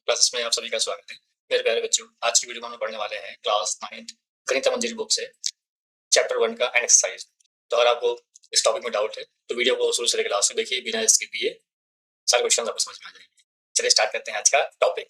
Classes में आप सभी का स्वागत है। मेरे प्यारे बच्चों, आज की वीडियो में हम पढ़ने वाले हैं क्लास 9 गणित मंजरी बुक से चैप्टर 1 का एंड एक्सरसाइज। तो अगर आपको इस टॉपिक में डाउट है तो वीडियो को शुरू से लेकर लास्ट तक देखिए, बिना स्किप किए सारे क्वेश्चन आपको समझ में आ जाएंगे। चलिए स्टार्ट करते हैं आज का टॉपिक।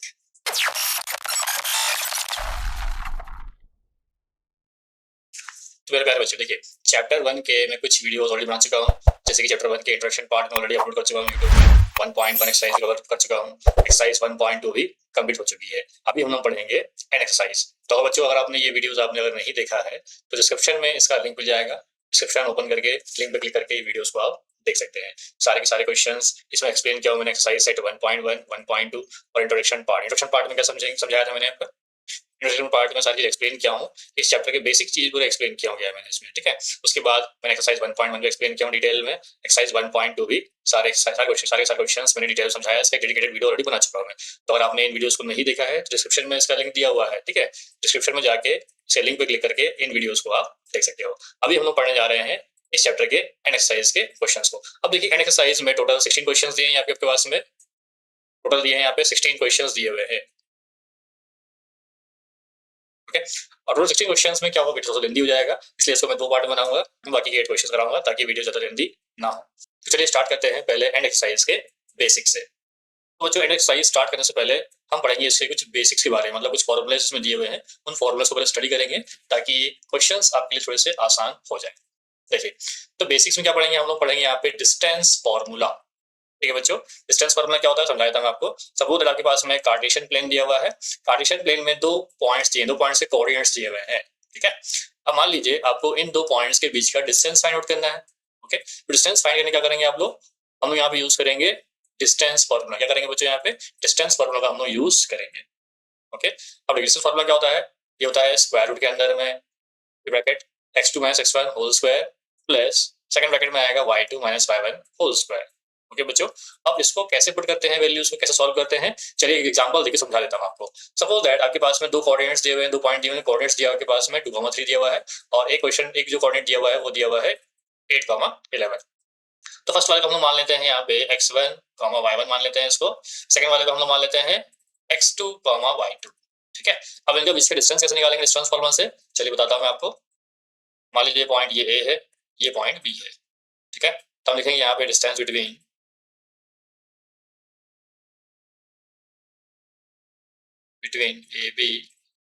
तो मेरे प्यारे बच्चों, देखिए चैप्टर 1 के मैं कुछ वीडियोस ऑलरेडी बना चुका हूँ, जैसे कि चैप्टर 1 के इंट्रोडक्शन पार्ट में ऑलरेडी अपलोड कर चुका हूँ यूट्यूब में। 1.1 एक्सरसाइज कवर कर चुका हूँ, एक्सरसाइज 1.2 भी कंप्लीट हो चुकी है। अभी हम लोग पढ़ेंगे एंड एक्सरसाइज। तो बच्चों, अगर आपने ये वीडियोस आपने अगर नहीं देखा है तो डिस्क्रिप्शन में इसका लिंक मिल जाएगा। डिस्क्रिप्शन ओपन करके लिंक पे क्लिक करके ये वीडियोस को आप देख सकते हैं। सारे के सारे क्वेश्चंस इसमें एक्सप्लेन किया मैंने एक्सरसाइज सेट 1.1, 1.2 और इंट्रोडक्शन पार्ट। इंट्रोडक्शन पार्ट में क्या समझाया था मैंने आपको, इंट्रोडक्शन पार्ट में सारी चीज एक्सप्लेन किया हूँ। इस चैप्टर के बेसिक चीज पूरा एक्सप्लेन किया गया मैंने इसमें, ठीक है। उसके बाद मैंने एक्सरसाइज 1.1 भी एक्सप्लेन किया हूँ डिटेल में। एक्सरसाइज 1.2 भी सारे क्वेश्चंस मैंने डिटेल समझाया। इसका डेडिकेटेड वीडियो ऑलरेडी बना चुका हूँ मैं। तो अगर आपने इन वीडियोस को नहीं देखा है तो डिस्क्रिप्शन में इसका लिंक दिया हुआ है, ठीक है। डिस्क्रिप्शन में जाके इसे लिंक पे क्लिक करके इन वीडियोस को आप देख सकते हो। अभी हम लोग पढ़ने जा रहे हैं इस चैप्टर के एंड एक्सरसाइज के क्वेश्चंस को। अब देखिए, एंड एक्सरसाइज में टोटल 16 क्वेश्चंस दिए हैं यहाँ पे आपके पास में। टोटल दिए हैं यहाँ पे 16 क्वेश्चंस दिए हुए हैं, ओके। और टोटल 16 क्वेश्चंस में क्या होगा, थोड़ा सा लेंदी हो जाएगा, इसलिए इसको मैं 2 पार्ट में बनाऊंगा। बाकी के 8 क्वेश्चंस कराऊंगा ताकि वीडियो ज्यादा लेंदी ना हो। तो चलिए स्टार्ट करते हैं पहले एंड एक्सरसाइज के बेसिक से। तो जो एंड एक्सरसाइज स्टार्ट करने से पहले हम पढ़ेंगे इसके कुछ बेसिक्स के बारे में, मतलब कुछ फॉर्मूले इसमें दिए हुए हैं, उन फॉर्मूले को पहले स्टडी करेंगे ताकि क्वेश्चंस आपके लिए थोड़े से आसान हो जाए। देखिए, तो बेसिक्स में क्या पढ़ेंगे, हम लोग पढ़ेंगे यहाँ पे डिस्टेंस फॉर्मूला, ठीक है बच्चों। डिस्टेंस फॉर्मूला क्या होता है समझाया था मैं आपको। सपोज आपके पास में कार्टेशियन प्लेन दिया हुआ है, कार्टेशियन प्लेन में 2 पॉइंट्स दिए, 2 पॉइंट्स के कोऑर्डिनेट्स दिए हुए हैं, ठीक है। अब मान लीजिए आपको इन 2 पॉइंट्स के बीच का डिस्टेंस फाइंड आउट करना है, ओके। तो डिस्टेंस फाइंड करने क्या करेंगे आप लोग, हम लोग यहाँ पे यूज करेंगे डिस्टेंस फॉर्मूला। क्या करेंगे बच्चों, यहाँ पे डिस्टेंस फॉर्मूला का हम लोग यूज करेंगे, ओके। अब डिस्टेंस फॉर्मूला क्या होता है, ये होता है स्क्वायर रूट के अंदर में bracket x2 - x1 whole square plus second bracket में आएगा y2 - y1 whole square, okay बच्चों। अब इसको कैसे पुट करते हैं, वैल्यूज को कैसे सॉल्व करते हैं, चलिए एक एग्जांपल देके समझा देता हूं आपको। सपोज दैट आपके पास में 2 कोऑर्डिनेट्स दिए हुए हैं, 2 पॉइंट दिए हुए हैं, कोऑर्डिनेट्स दिया हुआ आपके पास में 2,3 दिया हुआ है, और एक क्वेश्चन एक जो कोऑर्डिनेट दिया हुआ है वो दिया हुआ है 8,11। तो फर्स्ट वाले को हम लोग मान लेते हैं यहाँ पे x1, y1 मान लेते हैं इसको। सेकंड वाले को हम लोग मान लेते हैं x2, y2, ठीक है। अब इनके बीच का डिस्टेंस कैसे निकालेंगे डिस्टेंस फॉर्मूला से, चलिए बताता हूं मैं आपको। मान लीजिए पॉइंट ये ए है, ये पॉइंट बी है, ठीक है। तो हम लिखेंगे यहाँ पे distance between a b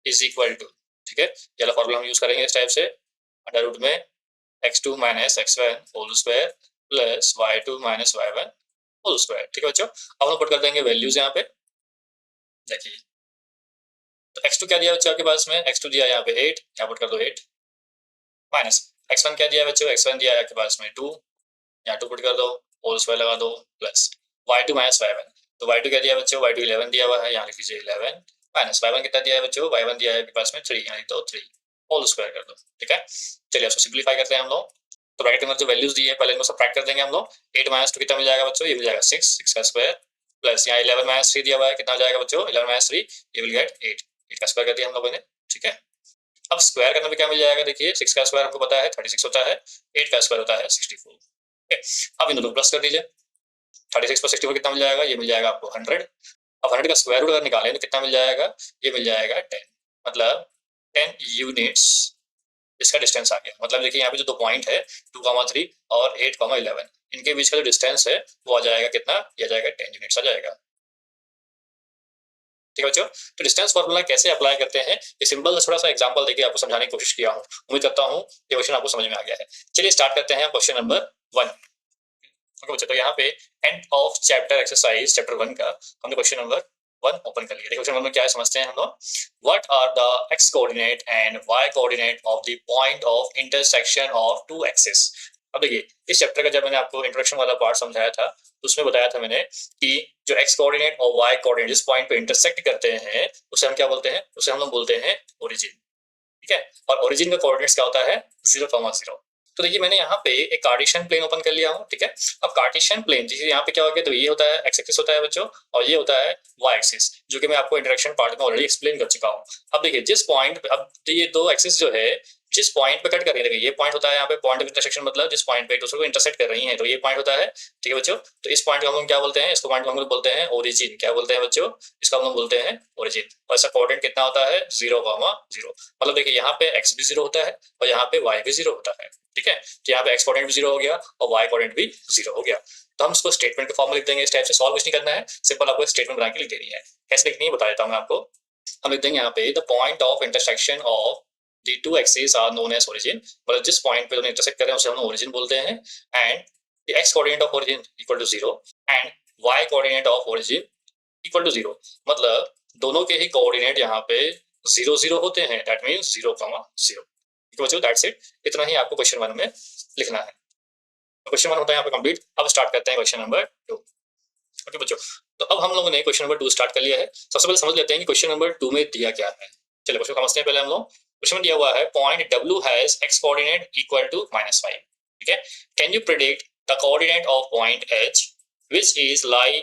is equal to, ठीक है। ये वाला फॉर्मूला हम यूज करेंगे इस टाइप से, अंडर रूट में x2 - x1 whole square plus y2 - y1 whole square, ठीक है बच्चों। अब हम पुट कर देंगे वैल्यूज यहाँ पे, देखिए। तो x2 क्या दिया बच्चों आपके पास में, x2 दिया यहाँ पे 8, यहाँ पुट कर दो 8, माइनस x1 क्या दिया बच्चों, x1 दिया आपके पास में 2, यहाँ 2 पुट कर दो, होल स्क्वायर लगा दो, प्लस y2 - y1। तो y2 क्या दिया बच्चों, y2 11 दिया हुआ है, यहाँ लिख लीजिए 11, माइनस y1 कितना दिया है बच्चों, y1 दिया है आपके पास में 3, यहाँ लिख दो 3, होल स्क्वायर कर दो, ठीक है। चलिए इसको सिंप्लीफाई करते हैं हम लोग। तो ब्रैकेट के अंदर जो वैल्यूज दी है पहले इनको सबट्रैक्ट कर देंगे हम लोग। 8 - 2 कितना मिल जाएगा बच्चों, ये मिल जाएगा 6, 6 का स्क्वायर, प्लस यहाँ 11 - 3 दिया हुआ है, कितना हो जाएगा बच्चों 11 - 3, ये विल गेट 8, 8 का स्क्वायर कर दिया हम लोगों ने, ठीक है। अब स्क्वायर करने में क्या मिल जाएगा, देखिए 6 का स्क्वायर हमको पता है 36 होता है, 8 का स्क्वायर होता है 64, ठीक है। अब इन दोनों को प्लस कर दीजिए, 36 पर 64 कितना मिल जाएगा, ये मिल जाएगा आपको 100। अब 100 का स्क्वायर रूट अगर निकालें तो कितना मिल जाएगा, ये मिल जाएगा 10, मतलब 10 यूनिट्स इसका डिस्टेंस आ गया। मतलब देखिए यहाँ पे जो 2 पॉइंट है 2,3 और 8,11, इनके बीच का जो डिस्टेंस है वो आ जाएगा कितना, ये आ जाएगा 10 यूनिट्स आ जाएगा, ठीक है बच्चों। तो डिस्टेंस फॉर्मूला कैसे अप्लाई करते हैं, ये सिंपल थोड़ा सा एग्जांपल देके आपको समझाने की कोशिश किया हूँ। उम्मीद करता हूँ ये क्वेश्चन आपको समझ में आ गया है। चलिए स्टार्ट करते हैं क्वेश्चन नंबर 1, ओके बच्चों। तो यहाँ पे end of chapter exercise chapter 1 का हमने क्वेश्चन नंबर 1 ओपन कर लिया। देखिए क्वेश्चन 1 में क्या है समझते हैं हम लोग। What are the x coordinate and y coordinate of the point of intersection of 2 axis. अब देखिए इस चैप्टर का जब मैंने आपको इंट्रोडक्शन वाला पार्ट समझाया था तो उसमें बताया था मैंने कि जो x कोऑर्डिनेट और y कोऑर्डिनेट जिस पॉइंट पे इंटरसेक्ट करते हैं उसे हम क्या बोलते हैं, उसे हम लोग बोलते हैं ओरिजिन, ठीक है। और ओरिजिन का कोऑर्डिनेट्स क्या होता है 0,0। तो देखिए मैंने यहाँ पे एक कार्टेशियन प्लेन ओपन कर लिया हूँ, ठीक है। अब कार्टेशियन प्लेन जैसे यहाँ पे क्या हो गया, तो ये होता है एक्स एक्सिस होता है बच्चों, और ये होता है वाई एक्सिस, जो कि मैं आपको इंट्रोडक्शन पार्ट में ऑलरेडी एक्सप्लेन कर चुका हूँ। अब देखिए जिस पॉइंट पे अब ये 2 एक्सिस जो है जिस पॉइंट पे कट कर रही है, देखिए ये पॉइंट होता है यहाँ पे पॉइंट ऑफ इंटरसेक्शन, मतलब जिस पॉइंट पे एक दूसरे को इंटरसेक्ट कर रही हैं, तो ये पॉइंट होता है, ठीक है बच्चों। तो इस पॉइंट को हम लोग क्या बोलते हैं, इसको पॉइंट को हम लोग बोलते हैं ओरिजिन। क्या बोलते हैं बच्चों, इसको हम लोग बोलते हैं ओरिजिन। और इसका कोऑर्डिनेट कितना होता है 0,0। मतलब देखिए यहाँ पे x भी 0 होता है और यहाँ पे y भी 0 होता है, ठीक है। तो यहाँ पे x कोऑर्डिनेट भी 0 हो गया और y कोऑर्डिनेट भी 0 हो गया। तो हम इसको स्टेटमेंट के फॉर्म में लिख देंगे। इस टाइप से सॉल्व कुछ नहीं करना है, सिंपल आपको स्टेटमेंट बना के लिख देनी है। कैसे लिखनी है बता देता हूँ मैं आपको। हम लिख देंगे यहाँ पे the point of intersection of the two axis are known as origin. मतलब जिस पॉइंट पे दोनों इंटरसेक्ट कर रहे हैं उसे हम ओरिजिन बोलते हैं। And the x coordinate of origin equal to 0 and y coordinate of origin equal to 0। मतलब दोनों के ही कोऑर्डिनेट यहाँ पे 0,0 होते हैं। That means 0,0। बच्चों दैट्स इट। इतना ही आपको क्वेश्चन 1 में लिखना है। क्वेश्चन 1 होता है यहाँ पे कंप्लीट। अब स्टार्ट करते हैं क्वेश्चन नंबर 2। ओके बच्चों, तो अब हम लोगों ने क्वेश्चन नंबर 2 स्टार्ट कर लिया है। सबसे पहले समझ लेते हैं कि क्वेश्चन नंबर 2 में दिया क्या है। चलिए क्वेश्चन समझते हैं। पहले हम लोग क्वेश्चन में दिया हुआ है point W has x coordinate equal to -5, ठीक है। Can you predict the coordinate of point H which is lie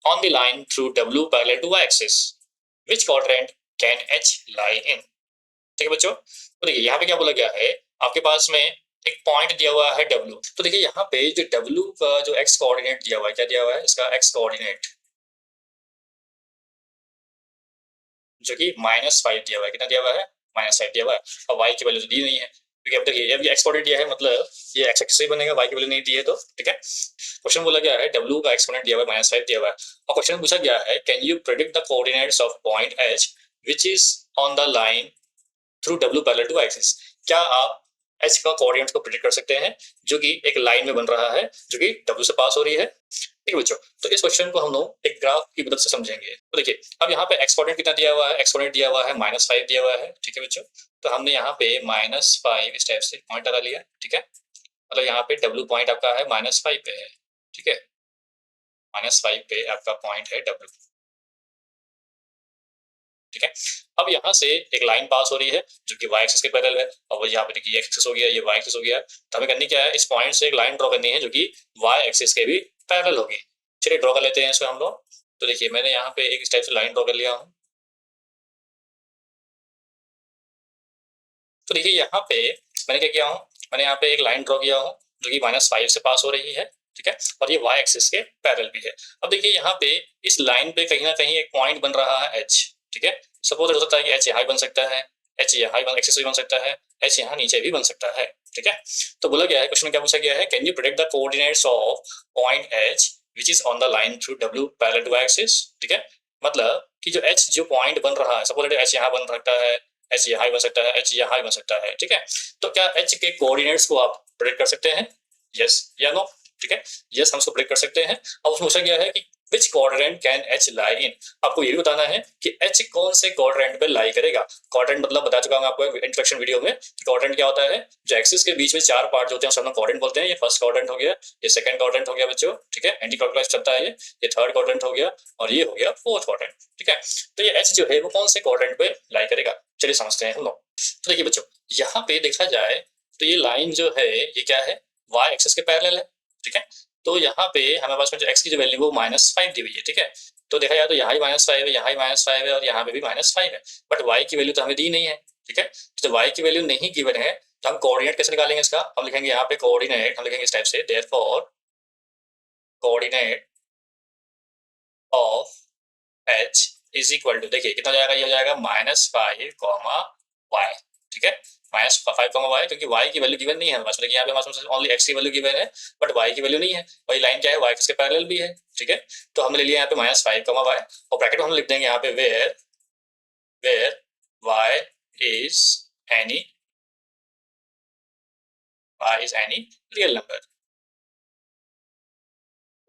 on the line through W parallel to y-axis. Which quadrant can H lie in? ठीक है बच्चों, तो देखिए यहाँ पे क्या बोला गया है, आपके पास में एक पॉइंट दिया हुआ है W। तो देखिए यहाँ पे जो W का जो x कोऑर्डिनेट दिया हुआ है, क्या दिया हुआ है, इसका x कोऑर्डिनेट जो कि -5 दिया हुआ है। कितना दिया हुआ है, -5 दिया हुआ है। और y की वैल्यू तो दी नहीं है, क्योंकि अब देखिए अब ये x कोऑर्डिनेट दिया है, मतलब ये x एक्सिस से ही बनेगा, y की वैल्यू नहीं दी है तो, ठीक है। क्वेश्चन बोला गया है W का x कोऑर्डिनेट दिया हुआ है -5 दिया हुआ है, और क्वेश्चन पूछा गया है can you predict the coordinates of point H which is on the line through W parallel to axis. क्या आप H का कोऑर्डिनेट्स को प्रेडिक्ट कर सकते हैं जो कि एक लाइन में बन रहा है जो कि W से पास हो रही है, ठीक है बच्चों। तो इस क्वेश्चन को हम लोग एक ग्राफ की मदद से समझेंगे। तो देखिए अब यहाँ पे x कोऑर्डिनेट कितना दिया हुआ है, x कोऑर्डिनेट दिया हुआ है -5 दिया हुआ है, ठीक है बच्चों। तो हमने यहाँ पे -5 इस टाइप से पॉइंट लगा लिया, ठीक है। मतलब यहाँ पे W पॉइंट आपका है -5 पे है, ठीक है। -5 पे आपका पॉइंट है W, ठीक है। अब यहाँ से एक लाइन पास हो रही है जो कि y एक्सिस के पैरेलल है, और वो यहाँ पे देखिए x एक्सिस हो गया, ये y एक्सिस हो गया। तो हमें करनी क्या है, इस पॉइंट से एक लाइन ड्रॉ करनी है जो कि y एक्सिस के भी पैरेलल होगी। चलिए ड्रॉ कर लेते हैं इसको हम लोग। तो देखिए मैंने यहाँ पे एक इस टाइप से लाइन ड्रॉ कर लिया हूँ। तो देखिए यहाँ पे मैंने क्या किया हूँ, मैंने यहाँ पे एक लाइन ड्रॉ किया हूँ जो कि -5 से पास हो रही है, ठीक है। और ये y एक्सिस के पैरेलल भी है। अब देखिए यहाँ पे इस लाइन पे कहीं ना कहीं एक पॉइंट बन रहा है h, ठीक है। सपोज हो सकता है कि h यहाँ बन सकता है, h यहाँ एक्सिस भी बन सकता है, h यहाँ नीचे भी बन सकता है, ठीक है। तो बोला गया है, क्वेश्चन में क्या पूछा गया है, can you predict the coordinates of point h which is on the line through W parallel to y axis, ठीक है। मतलब कि जो h जो पॉइंट बन रहा है, सपोज h यहाँ बन सकता है, h यहाँ बन सकता है, h यहाँ बन सकता है, ठीक है। तो क्या h के कोऑर्डिनेट्स को आप प्रेडिक्ट कर सकते हैं, यस या नो, ठीक है। यस हम उसको प्रेडिक्ट कर सकते हैं। अब उसमें पूछा गया है कि विच क्वाड्रेंट कैन H लाई इन। आपको ये भी बताना है कि H कौन से क्वाड्रेंट पे लाई करेगा। क्वाड्रेंट मतलब बता चुका हूं आपको इंट्रोडक्शन वीडियो में कि क्वाड्रेंट क्या होता है। जो एक्सिस के बीच में 4 पार्ट जो होते हैं उसे हम क्वाड्रेंट बोलते हैं। ये फर्स्ट क्वाड्रेंट हो गया, ये सेकंड क्वाड्रेंट हो गया बच्चों, ठीक है, एंटी क्लॉकवाइज चलता है ये थर्ड क्वाड्रेंट हो गया, और ये हो गया फोर्थ क्वाड्रेंट, ठीक है। तो ये H जो है वो कौन से क्वाड्रेंट पे लाई करेगा, चलिए समझते हैं हम लोग। तो देखिए बच्चों यहाँ पे देखा जाए तो ये लाइन जो है ये क्या है, y एक्सिस के पैरेलल है, ठीक है। तो यहाँ पे हमारे पास में जो x की जो वैल्यू वो -5 दी हुई है, ठीक है। तो देखा जाए तो यहाँ ही -5 है, यहाँ ही -5 है, और यहाँ पे भी -5 है, बट y की वैल्यू तो हमें दी नहीं है, ठीक है। तो y की वैल्यू नहीं गिवन है तो हम कोऑर्डिनेट कैसे निकालेंगे इसका। हम लिखेंगे यहाँ पे कोऑर्डिनेट, हम लिखेंगे इस टाइप से, therefore coordinate of h is equal to, देखिए कितना हो जाएगा, ये हो जाएगा -5, y, ठीक है। -5, y, क्योंकि y की वैल्यू गिवन नहीं है हमारे पास, यहाँ पे हमारे पास ओनली x की वैल्यू गिवन है बट y की वैल्यू नहीं है। वही लाइन क्या है, y किसके पैरेलल भी है, ठीक है। तो हमने ले लिया यहाँ पे -5, y, और ब्रैकेट में हम लिख देंगे यहाँ पे where y is any real number,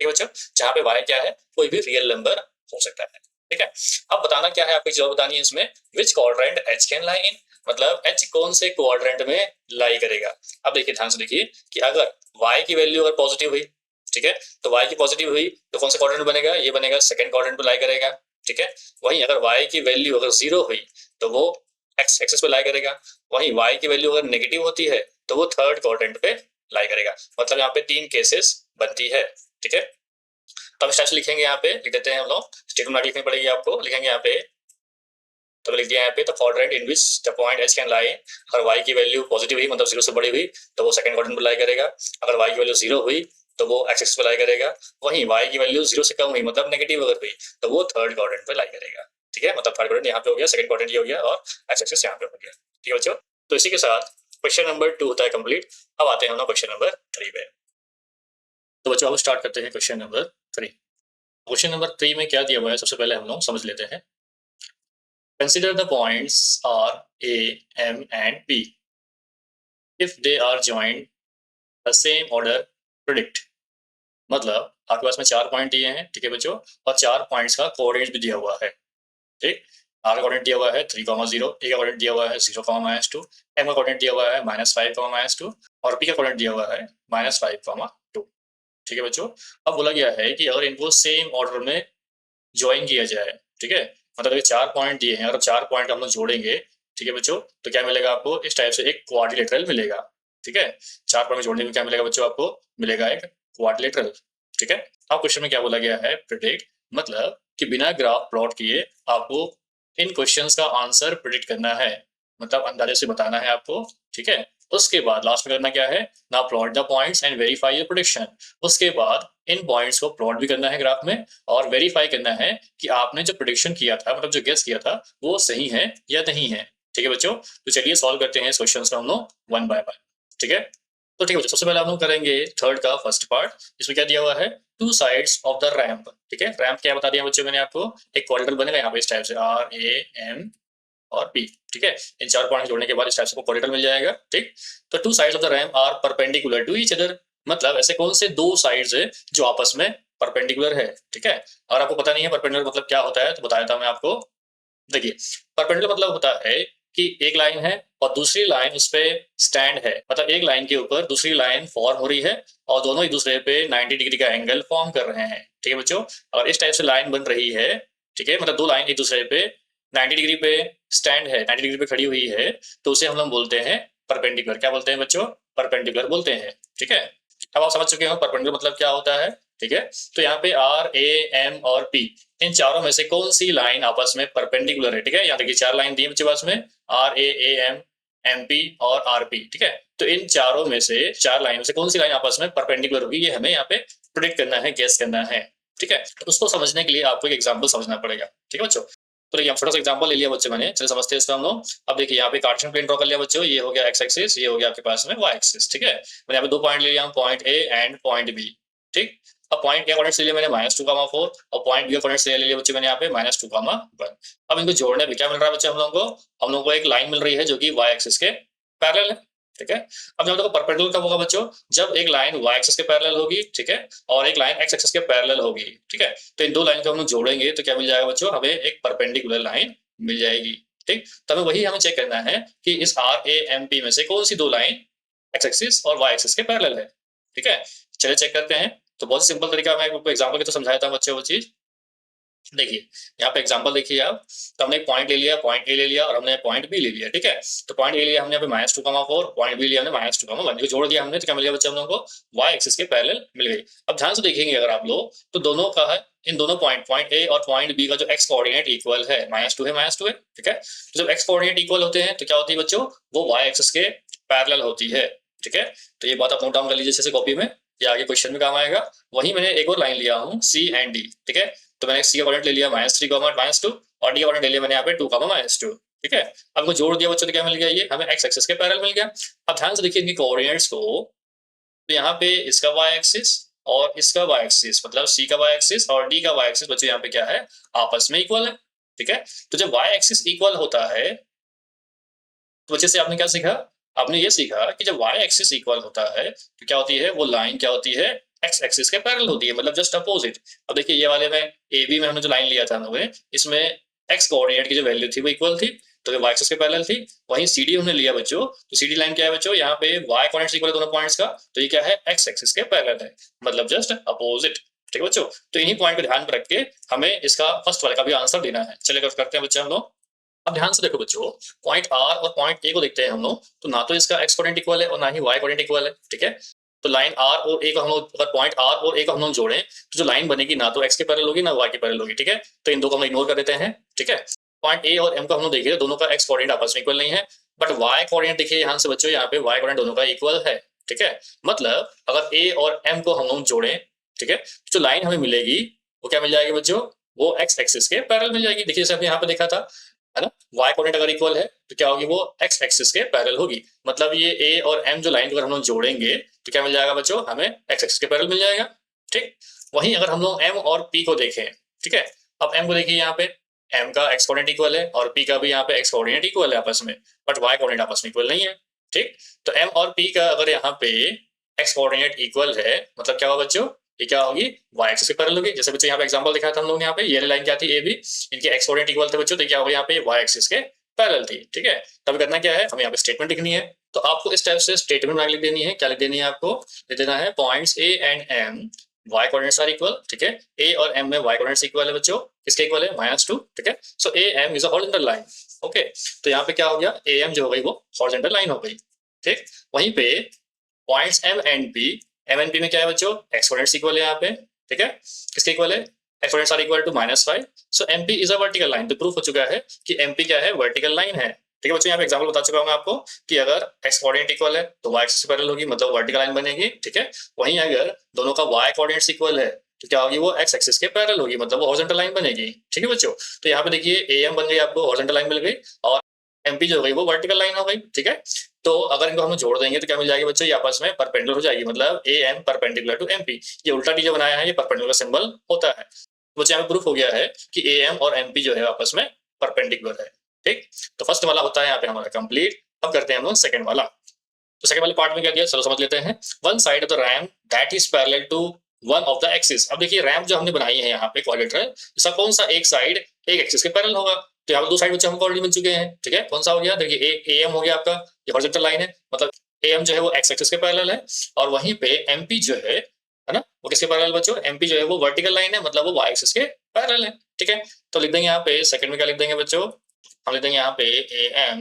ठीक है बच्चों। जहाँ पे y क्या है, कोई भी रियल नंबर हो सकता है, ठीक है। अब बताना क्या है, आपको जवाब बतानी है इसमें, which quadrant H can lie in, मतलब H कौन से क्वाड्रेंट में लाई करेगा। अब देखिए ध्यान से देखिए कि अगर y की वैल्यू अगर पॉजिटिव हुई, ठीक है, तो y की पॉजिटिव हुई तो कौन सा क्वाड्रेंट बनेगा, ये बनेगा सेकंड क्वाड्रेंट पे लाई करेगा, ठीक है। वहीं अगर y की वैल्यू अगर 0 हुई तो वो x एक्सिस पे लाई करेगा। वहीं y की वैल्यू अगर नेगेटिव होती है तो वो थर्ड क्वाड्रेंट पे लाई करेगा। मतलब यहाँ पे 3 केसेस बनती है, ठीक है। तो हम स्टेप्स लिखेंगे, यहाँ पे लिख देते हैं हम लोग, स्टेटमेंट लिखनी पड़ेगी आपको, लिखेंगे यहाँ पे तो लिख दिया यहाँ पे the quadrant in which the point H can lie. अगर y की वैल्यू पॉजिटिव हुई मतलब 0 से बड़ी हुई तो वो सेकंड क्वाड्रेंट पे लाई करेगा। अगर y की वैल्यू 0 हुई तो वो एक्स एक्सिस पे लाई करेगा। वहीं y की वैल्यू 0 से कम हुई मतलब नेगेटिव अगर हुई तो वो थर्ड क्वाड्रेंट पे लाई करेगा। ठीक है, मतलब थर्ड क्वाड्रेंट यहाँ पे हो गया, सेकंड क्वाड्रेंट ये हो गया और एक्स एक्सिस यहाँ पे हो गया। ठीक है बच्चों, तो इसी के साथ क्वेश्चन नंबर 2 होता है कंप्लीट। अब आते हैं हम क्वेश्चन नंबर 3 पे। तो बच्चों अब स्टार्ट करते हैं क्वेश्चन नंबर 3। क्वेश्चन नंबर 3 में क्या दिया हुआ है सबसे पहले हम लोग समझ लेते हैं। Consider the points R, A, M and P. If they are joined the same order, predict. मतलब आपके पास में 4 पॉइंट दिए हैं, ठीक है बच्चों, और 4 पॉइंट्स का कोऑर्डिनेट भी दिया हुआ है। ठीक, R का कोऑर्डिनेट दिया हुआ है 3,0, A का कोऑर्डिनेट दिया हुआ है 0,-2, M का कोऑर्डिनेट दिया हुआ है -5,-2 और P का कोऑर्डिनेट दिया हुआ है -5,2। ठीक है बच्चों, अब बोला गया है कि अगर इनको सेम ऑर्डर में ज्वाइन किया जाए, ठीक है, मतलब ये 4 पॉइंट दिए हैं और 4 पॉइंट हम लोग जोड़ेंगे, ठीक है बच्चों, तो क्या मिलेगा आपको, इस टाइप से एक क्वाड्रिलेटरल मिलेगा। ठीक है, 4 पॉइंट जोड़ने में क्या मिलेगा बच्चों, आपको मिलेगा एक क्वाड्रिलेटरल। ठीक है, अब क्वेश्चन में क्या बोला गया है, प्रिडिक्ट, मतलब कि बिना ग्राफ प्लॉट किए आपको इन क्वेश्चंस का आंसर प्रिडिक्ट करना है, मतलब अंदाजे से बताना है आपको। ठीक है, उसके बाद लास्ट में करना क्या है, ना plot the points and verify your prediction. उसके बाद इन पॉइंट्स को प्लॉट भी करना है ग्राफ में और वेरीफाई करना है कि आपने जो प्रेडिक्शन किया था, मतलब जो गेस किया था, वो सही है या नहीं है। ठीक है बच्चों, तो चलिए सॉल्व करते हैं इस क्वेश्चन को हम लोग वन बाय वन। ठीक है, तो ठीक है बच्चों, सबसे पहले हम लोग करेंगे थर्ड का फर्स्ट पार्ट। इसमें क्या दिया हुआ है, to sides of the ramp. ठीक है, रैंप क्या बता दिया बच्चों मैंने आपको, एक क्वाड्रिलेटरल बनेगा यहाँ पे इस टाइप से R, A, M और P। ठीक है, इन 4 पॉइंट जोड़ने के बाद इस टाइप से क्वाड्रिलेटरल मिल जाएगा। ठीक, तो two sides of the ramp are perpendicular to each other, मतलब ऐसे कौन से 2 साइड्स है जो आपस में परपेंडिकुलर है। ठीक है, और आपको पता नहीं है परपेंडिकुलर मतलब क्या होता है तो बताया था मैं आपको। देखिए, परपेंडिकुलर मतलब होता है कि एक लाइन है और दूसरी लाइन उस पे स्टैंड है, मतलब एक लाइन के ऊपर दूसरी लाइन फॉर्म हो रही है और दोनों एक दूसरे पे 90 डिग्री का एंगल फॉर्म कर रहे हैं। ठीक है बच्चों, और इस टाइप से लाइन बन रही है, ठीक है, मतलब 2 लाइन एक दूसरे पे 90 डिग्री पे स्टैंड है, 90 डिग्री पे खड़ी हुई है, तो उसे हम लोग बोलते हैं परपेंडिकुलर। क्या बोलते हैं बच्चों, परपेंडिकुलर बोलते हैं। ठीक है, अब आप समझ चुके हो परपेंडिकुलर मतलब क्या होता है। ठीक है, तो यहाँ पे R, A, M और P, इन चारों में से कौन सी लाइन आपस में परपेंडिकुलर है। ठीक है, यहाँ देखिए 4 लाइन दी है बच्चे पास में, R, A, M, MP और RP। ठीक है, तो इन चारों में से 4 लाइन में से कौन सी लाइन आपस में परपेंडिकुलर होगी, ये हमें यहाँ पे प्रेडिक्ट करना है, गेस करना है। ठीक है, तो उसको समझने के लिए आपको एक एग्जाम्पल समझना पड़ेगा। ठीक है बच्चों, तो देखिए छोटा सा एग्जाम्पल ले लिया बच्चे मैंने, चलिए समझते हैं इसको हम लोग। अब देखिए यहाँ पे कार्टेशियन प्लेन ड्रॉ कर लिया बच्चों, ये हो गया एक्स एक्सिस, ये हो गया आपके पास में वाई एक्सिस। ठीक है, मैंने यहाँ पे 2 पॉइंट ले लिया, point a and point b. ठीक, अब पॉइंट ए कोऑर्डिनेट ले लिया मैंने -2,4 और पॉइंट बी का कोऑर्डिनेट ले लिया बच्चे मैंने यहाँ पे -2,1। अब इनको जोड़ने पे क्या मिल रहा है बच्चे हम लोग को एक लाइन मिल रही है जो कि वाई एक्सिस के पैरेलल है। ठीक है, अब जब देखो परपेंडिकुलर कब होगा बच्चों, जब एक लाइन वाई एक्सिस के पैरेलल होगी, ठीक है, और एक लाइन एक्स एक्सिस के पैरेलल होगी। ठीक है, तो इन 2 लाइन को हम लोग जोड़ेंगे तो क्या मिल जाएगा बच्चों, हमें एक परपेंडिकुलर लाइन मिल जाएगी। ठीक, तो हमें वही हमें चेक करना है कि इस RAMP में से कौन सी 2 लाइन एक्स एक्सिस और वाई एक्सिस के पैरेलल है। ठीक है, चलिए चेक करते हैं। तो बहुत सिंपल तरीका, मैं आपको एग्जांपल के तो समझाया था बच्चे वो चीज। देखिए यहाँ पे एग्जांपल देखिए आप, तो हमने एक पॉइंट ले लिया, पॉइंट ए ले लिया और हमने पॉइंट बी ले लिया। ठीक है, तो पॉइंट ए लिया हमने यहाँ पे -2,4, पॉइंट बी लिया हमने -2,1, को जोड़ दिया हमने तो क्या मिल गया बच्चे हम लोगों को, वाई एक्सिस के पैरेलल मिल गई। अब ध्यान से देखेंगे अगर आप लोग तो दोनों का है, इन दोनों पॉइंट ए और पॉइंट बी का जो एक्स कोऑर्डिनेट इक्वल है, -2 है -2 है। ठीक है, तो जब एक्स कोऑर्डिनेट इक्वल होते हैं तो क्या होती है बच्चों, वो वाई एक्सिस के पैरेलल होती है। ठीक है, तो ये बात आप नोट डाउन कर लीजिए जैसे कॉपी में, ये आगे क्वेश्चन में काम आएगा। वहीं मैंने एक और लाइन लिया हूँ C एंड D। ठीक है, तो मैंने C का कोऑर्डिनेट ले लिया -3, -2 और D का कोऑर्डिनेट ले लिया मैंने यहाँ पे 2, -2। ठीक है, अब इनको जोड़ दिया बच्चों तो क्या मिल गया, ये हमें एक्स एक्सिस के पैरेलल मिल गया। अब ध्यान से देखिए इनकी कोऑर्डिनेट्स को, तो यहाँ पे इसका वाई एक्सिस और इसका वाई एक्सिस, मतलब C का वाई एक्सिस और D का वाई एक्सिस बच्चों यहाँ पे क्या है, आपस में इक्वल है। ठीक है, तो जब वाई एक्सिस इक्वल होता है तो बच्चे से आपने क्या सीखा, आपने ये सीखा कि जब वाई एक्सिस इक्वल होता है तो क्या होती है, वो लाइन क्या होती है, एक्स एक्सिस के पैरेलल होती है, मतलब जस्ट अपोजिट। अब देखिए ये वाले में ए बी में हमने जो लाइन लिया था हम लोगों ने, इसमें एक्स कोऑर्डिनेट की जो वैल्यू थी वो इक्वल थी, तो ये वाई एक्सिस के पैरेलल थी। वहीं सी डी हमने लिया बच्चों, तो सी डी लाइन क्या है बच्चों, यहाँ पे वाई कोऑर्डिनेट इक्वल है दोनों पॉइंट्स का, तो ये क्या है, एक्स एक्सिस के पैरेलल है, मतलब जस्ट अपोजिट। ठीक है बच्चों, तो इन्हीं पॉइंट को ध्यान में रख के हमें इसका फर्स्ट वाले का भी आंसर देना है। चलिए करते हैं बच्चे हम लोग। अब ध्यान से देखो बच्चों, पॉइंट आर और पॉइंट ए को देखते हैं हम लोग, तो ना तो इसका एक्स कोऑर्डिनेट इक्वल है और ना ही वाई कोऑर्डिनेट इक्वल है। ठीक है, तो लाइन आर और ए को हम लोग, अगर पॉइंट आर और ए को हम लोग जोड़ें तो जो लाइन बनेगी ना तो एक्स के पैरेलल होगी ना वाई के पैरेलल होगी। ठीक है, तो इन दो को हम इग्नोर कर देते हैं। ठीक है, पॉइंट ए और एम को हम लोग देखिए दोनों का एक्स कोऑर्डिनेट आपस में इक्वल नहीं है, बट वाई कोऑर्डिनेट देखिए यहाँ से बच्चों, यहाँ पे वाई कोऑर्डिनेट दोनों का इक्वल है। ठीक है, मतलब अगर ए और एम को हम लोग जोड़ें, ठीक है, जो लाइन हमें मिलेगी वो क्या मिल जाएगी बच्चों, वो एक्स एक्सिस के पैरेलल मिल जाएगी। देखिए जैसे हमने यहाँ पे देखा था, है ना, वाई कोऑर्डिनेट अगर इक्वल है तो क्या होगी, वो एक्स एक्सिस के पैरेलल होगी। मतलब ये ए और एम जो लाइन को अगर हम लोग जोड़ेंगे तो क्या मिल जाएगा बच्चों, हमें एक्स एक्सिस के पैरेलल मिल जाएगा। ठीक, वहीं अगर हम लोग एम और पी को देखें, ठीक है, अब एम को देखिए यहाँ पे एम का एक्स कोऑर्डिनेट इक्वल है और पी का भी यहाँ पे एक्स कोऑर्डिनेट इक्वल है आपस में, बट वाई कोऑर्डिनेट आपस में इक्वल नहीं है। ठीक, तो एम और पी का अगर यहाँ पे एक्स कोऑर्डिनेट इक्वल है मतलब क्या होगा बच्चों, ये क्या होगी, वाई एक्सिस के पैरेलल होगी। जैसे बच्चों यहाँ पे एग्जांपल दिखाया था हम लोग, यहाँ पे ये लाइन क्या थी, ए बी, इनके एक्स कोऑर्डिनेट इक्वल थे बच्चों, तो क्या होगा यहाँ पे वाई एक्सिस के पैरेलल थी। ठीक है, तब करना क्या है, हमें यहाँ पे स्टेटमेंट लिखनी है। तो आपको इस टाइप से स्टेटमेंट लिख देनी है। क्या लिख देनी है आपको, लिख देना है points a and m y coordinates are equal. ठीक है, ए और एम में वाई कोऑर्डिनेट्स इक्वल है बच्चों, किसके इक्वल है, -2। ठीक है, so A M is a horizontal line. Okay, तो यहाँ पे क्या हो गया, ए एम जो हो गई वो हॉरिजॉन्टल लाइन हो गई। ठीक, वहीं पे points m and p, m and p में क्या है बच्चों, एक्स कोऑर्डिनेट्स इक्वल है यहाँ पे। ठीक है, किसके इक्वल है, x coordinates are equal to -5। So MP is a vertical line. तो प्रूफ हो चुका है कि एमपी क्या है, वर्टिकल लाइन है। ठीक है बच्चों, यहाँ पे एग्जांपल बता चुका हूँ आपको कि अगर एक्स कोऑर्डिनेट इक्वल है तो वाई एक्सिस पैरेलल होगी, मतलब वर्टिकल लाइन बनेगी। ठीक है, वहीं अगर दोनों का वाई कोऑर्डिनेट्स इक्वल है तो क्या होगी, वो एक्स एक्सिस के पैरेलल होगी, मतलब वो हॉरिजॉन्टल लाइन बनेगी। ठीक है बच्चों, तो यहाँ पे देखिए ए एम बन गई, आपको हॉरिजॉन्टल लाइन मिल गई, और एमपी जो हो गई वो वर्टिकल लाइन हो गई। ठीक है, तो अगर इनको हम जोड़ देंगे तो क्या मिल जाएगी बच्चों, ये आपस में परपेंडिकुलर हो जाएगी, मतलब a m perpendicular to MP. ये उल्टा टी जो बनाया है ये परपेंडिकुलर सिंबल होता है। बच्चों यहाँ पे प्रूफ हो गया है कि ए एम और एमपी जो है आपस में परपेंडिकुलर है। ठीक, तो फर्स्ट वाला होता है यहाँ पे हमारा कंप्लीट। अब करते हैं हम लोग सेकंड वाला। तो सेकंड वाले पार्ट में क्या दिया, चलो समझ लेते हैं। One side of the ram that is parallel to one of the axis. अब देखिए रैम जो हमने बनाई है यहाँ पे क्वाड्रेटर, इसका कौन सा एक साइड एक एक्सिस के पैरेलल होगा, तो यहाँ पे दो साइड बच्चे हमको ऑलरेडी मिल चुके हैं। ठीक है, कौन सा हो गया, देखिए ए एम हो गया आपका, ये हॉरिजॉन्टल लाइन है, मतलब ए एम जो है वो एक्स एक्सिस के पैरेलल है, और वहीं पे एमपी जो है ना, वो किसके पैरेलल बच्चों, एमपी जो है वो वर्टिकल लाइन है, मतलब वो वाई एक्सिस के पैरेलल है। ठीक है, तो लिख देंगे यहाँ पे सेकंड में क्या लिख देंगे बच्चों, हम लिख देंगे यहाँ पे a M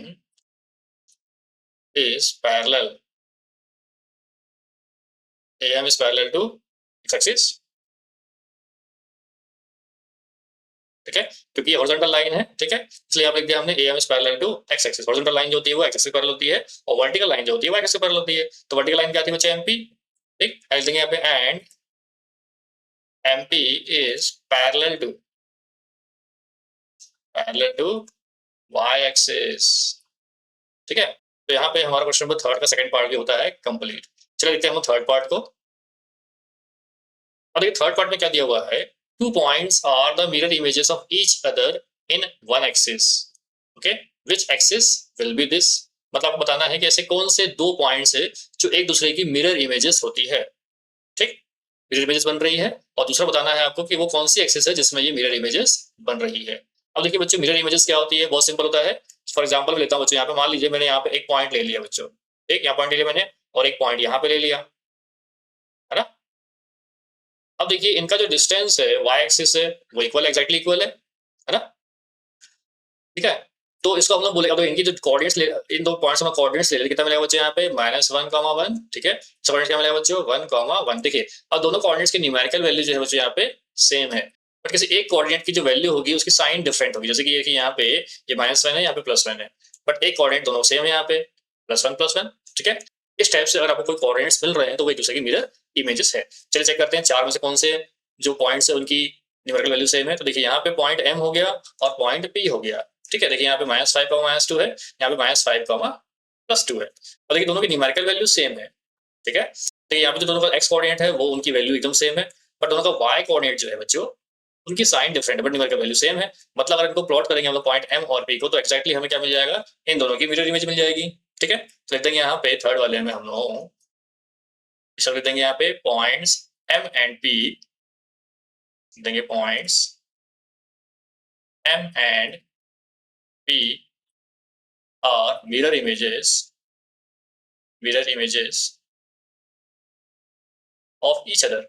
is parallel, a M is parallel to x axis. ठीक है, क्योंकि ये हॉरिजॉन्टल लाइन है। ठीक है, इसलिए आप लिख दिया हमने a M is parallel to x axis. Horizontal line जो होती है वो एक्स एक्सिस पैरेलल होती है, और वर्टिकल लाइन जो होती है वो एक्स एक्सिस पैरेलल होती है। तो वर्टिकल लाइन क्या थी बच्चे, एमपी। ठीक, लिख देंगे यहाँ पे and MP is parallel to Y axis. ठीक है, तो यहाँ पे हमारा क्वेश्चन नंबर थर्ड का सेकंड पार्ट भी होता है कंप्लीट। चलिए देखते हैं हम थर्ड पार्ट को। और देखिए थर्ड पार्ट में क्या दिया हुआ है, two points are the mirror images of each other in one axis. Okay, which axis will be this? मतलब आपको बताना है कि ऐसे कौन से दो पॉइंट्स है जो एक दूसरे की मिरर इमेजेस होती है। ठीक, मिरर इमेजेस बन रही है, और दूसरा बताना है आपको कि वो कौन सी एक्सिस है जिसमें ये मिरर इमेजेस बन रही है। अब देखिए बच्चों मिरर इमेजेस क्या होती है, बहुत सिंपल होता है। फॉर एग्जाम्पल लेता हूँ बच्चों, यहाँ पे मान लीजिए मैंने यहाँ पे एक पॉइंट ले लिया बच्चों, एक यहाँ पॉइंट ले लिया मैंने, और एक पॉइंट यहाँ पे ले लिया, है ना। अब देखिए इनका जो डिस्टेंस है वाई एक्सिस है वो इक्वल, एग्जैक्टली इक्वल है ना। ठीक है, तो इसको हम लोग बोले, अब इनकी जो कोऑर्डिनेट्स ले, इन दो पॉइंट्स में कोऑर्डिनेट्स ले, कितना मिलेगा बच्चों यहाँ पे -1, 1। ठीक है, इस कोऑर्डिनेट क्या मिलेगा बच्चों 1, 1। देखिए अब दोनों कोऑर्डिनेट्स की न्यूमेरिकल वैल्यू जो है बच्चों यहाँ पे सेम है, बट किसी एक कोऑर्डिनेट की जो वैल्यू होगी उसकी साइन डिफरेंट होगी। जैसे कि यहाँ पे ये -1 है, यहाँ पे +1 है, बट एक कोऑर्डिनेट दोनों सेम है, यहाँ पे +1, +1। ठीक है, इस टाइप से अगर आपको कोई कोऑर्डिनेट्स मिल रहे हैं तो वो एक दूसरे की मिरर इमेजेस है। चलिए चेक करते हैं चार में से कौन से जो पॉइंट्स है उनकी न्यूमेरिकल वैल्यू सेम है। तो देखिए यहाँ पे पॉइंट एम हो गया और पॉइंट पी हो गया। ठीक है, देखिए यहाँ पे -5, -2 है, यहाँ पे -5, +2 है, और देखिए दोनों की न्यूमेरिकल वैल्यू सेम है। ठीक है, तो यहाँ पे जो दोनों का एक्स कोऑर्डिनेट है वो उनकी वैल्यू एकदम सेम है, बट दोनों का वाई कोऑर्डिनेट जो है बच्चों उनकी साइन डिफरेंट है, बट न्यूमेरिकल वैल्यू सेम है। मतलब अगर इनको प्लॉट करेंगे हम लोग पॉइंट एम और पी को, तो एक्जैक्टली हमें क्या मिल जाएगा, इन दोनों की मिरर इमेज मिल जाएगी। ठीक है, तो लिख देंगे यहाँ पे थर्ड वाले में हम लोग लिख देंगे यहाँ पे पॉइंट्स एम एंड पी, देंगे points m and p are mirror images of each other.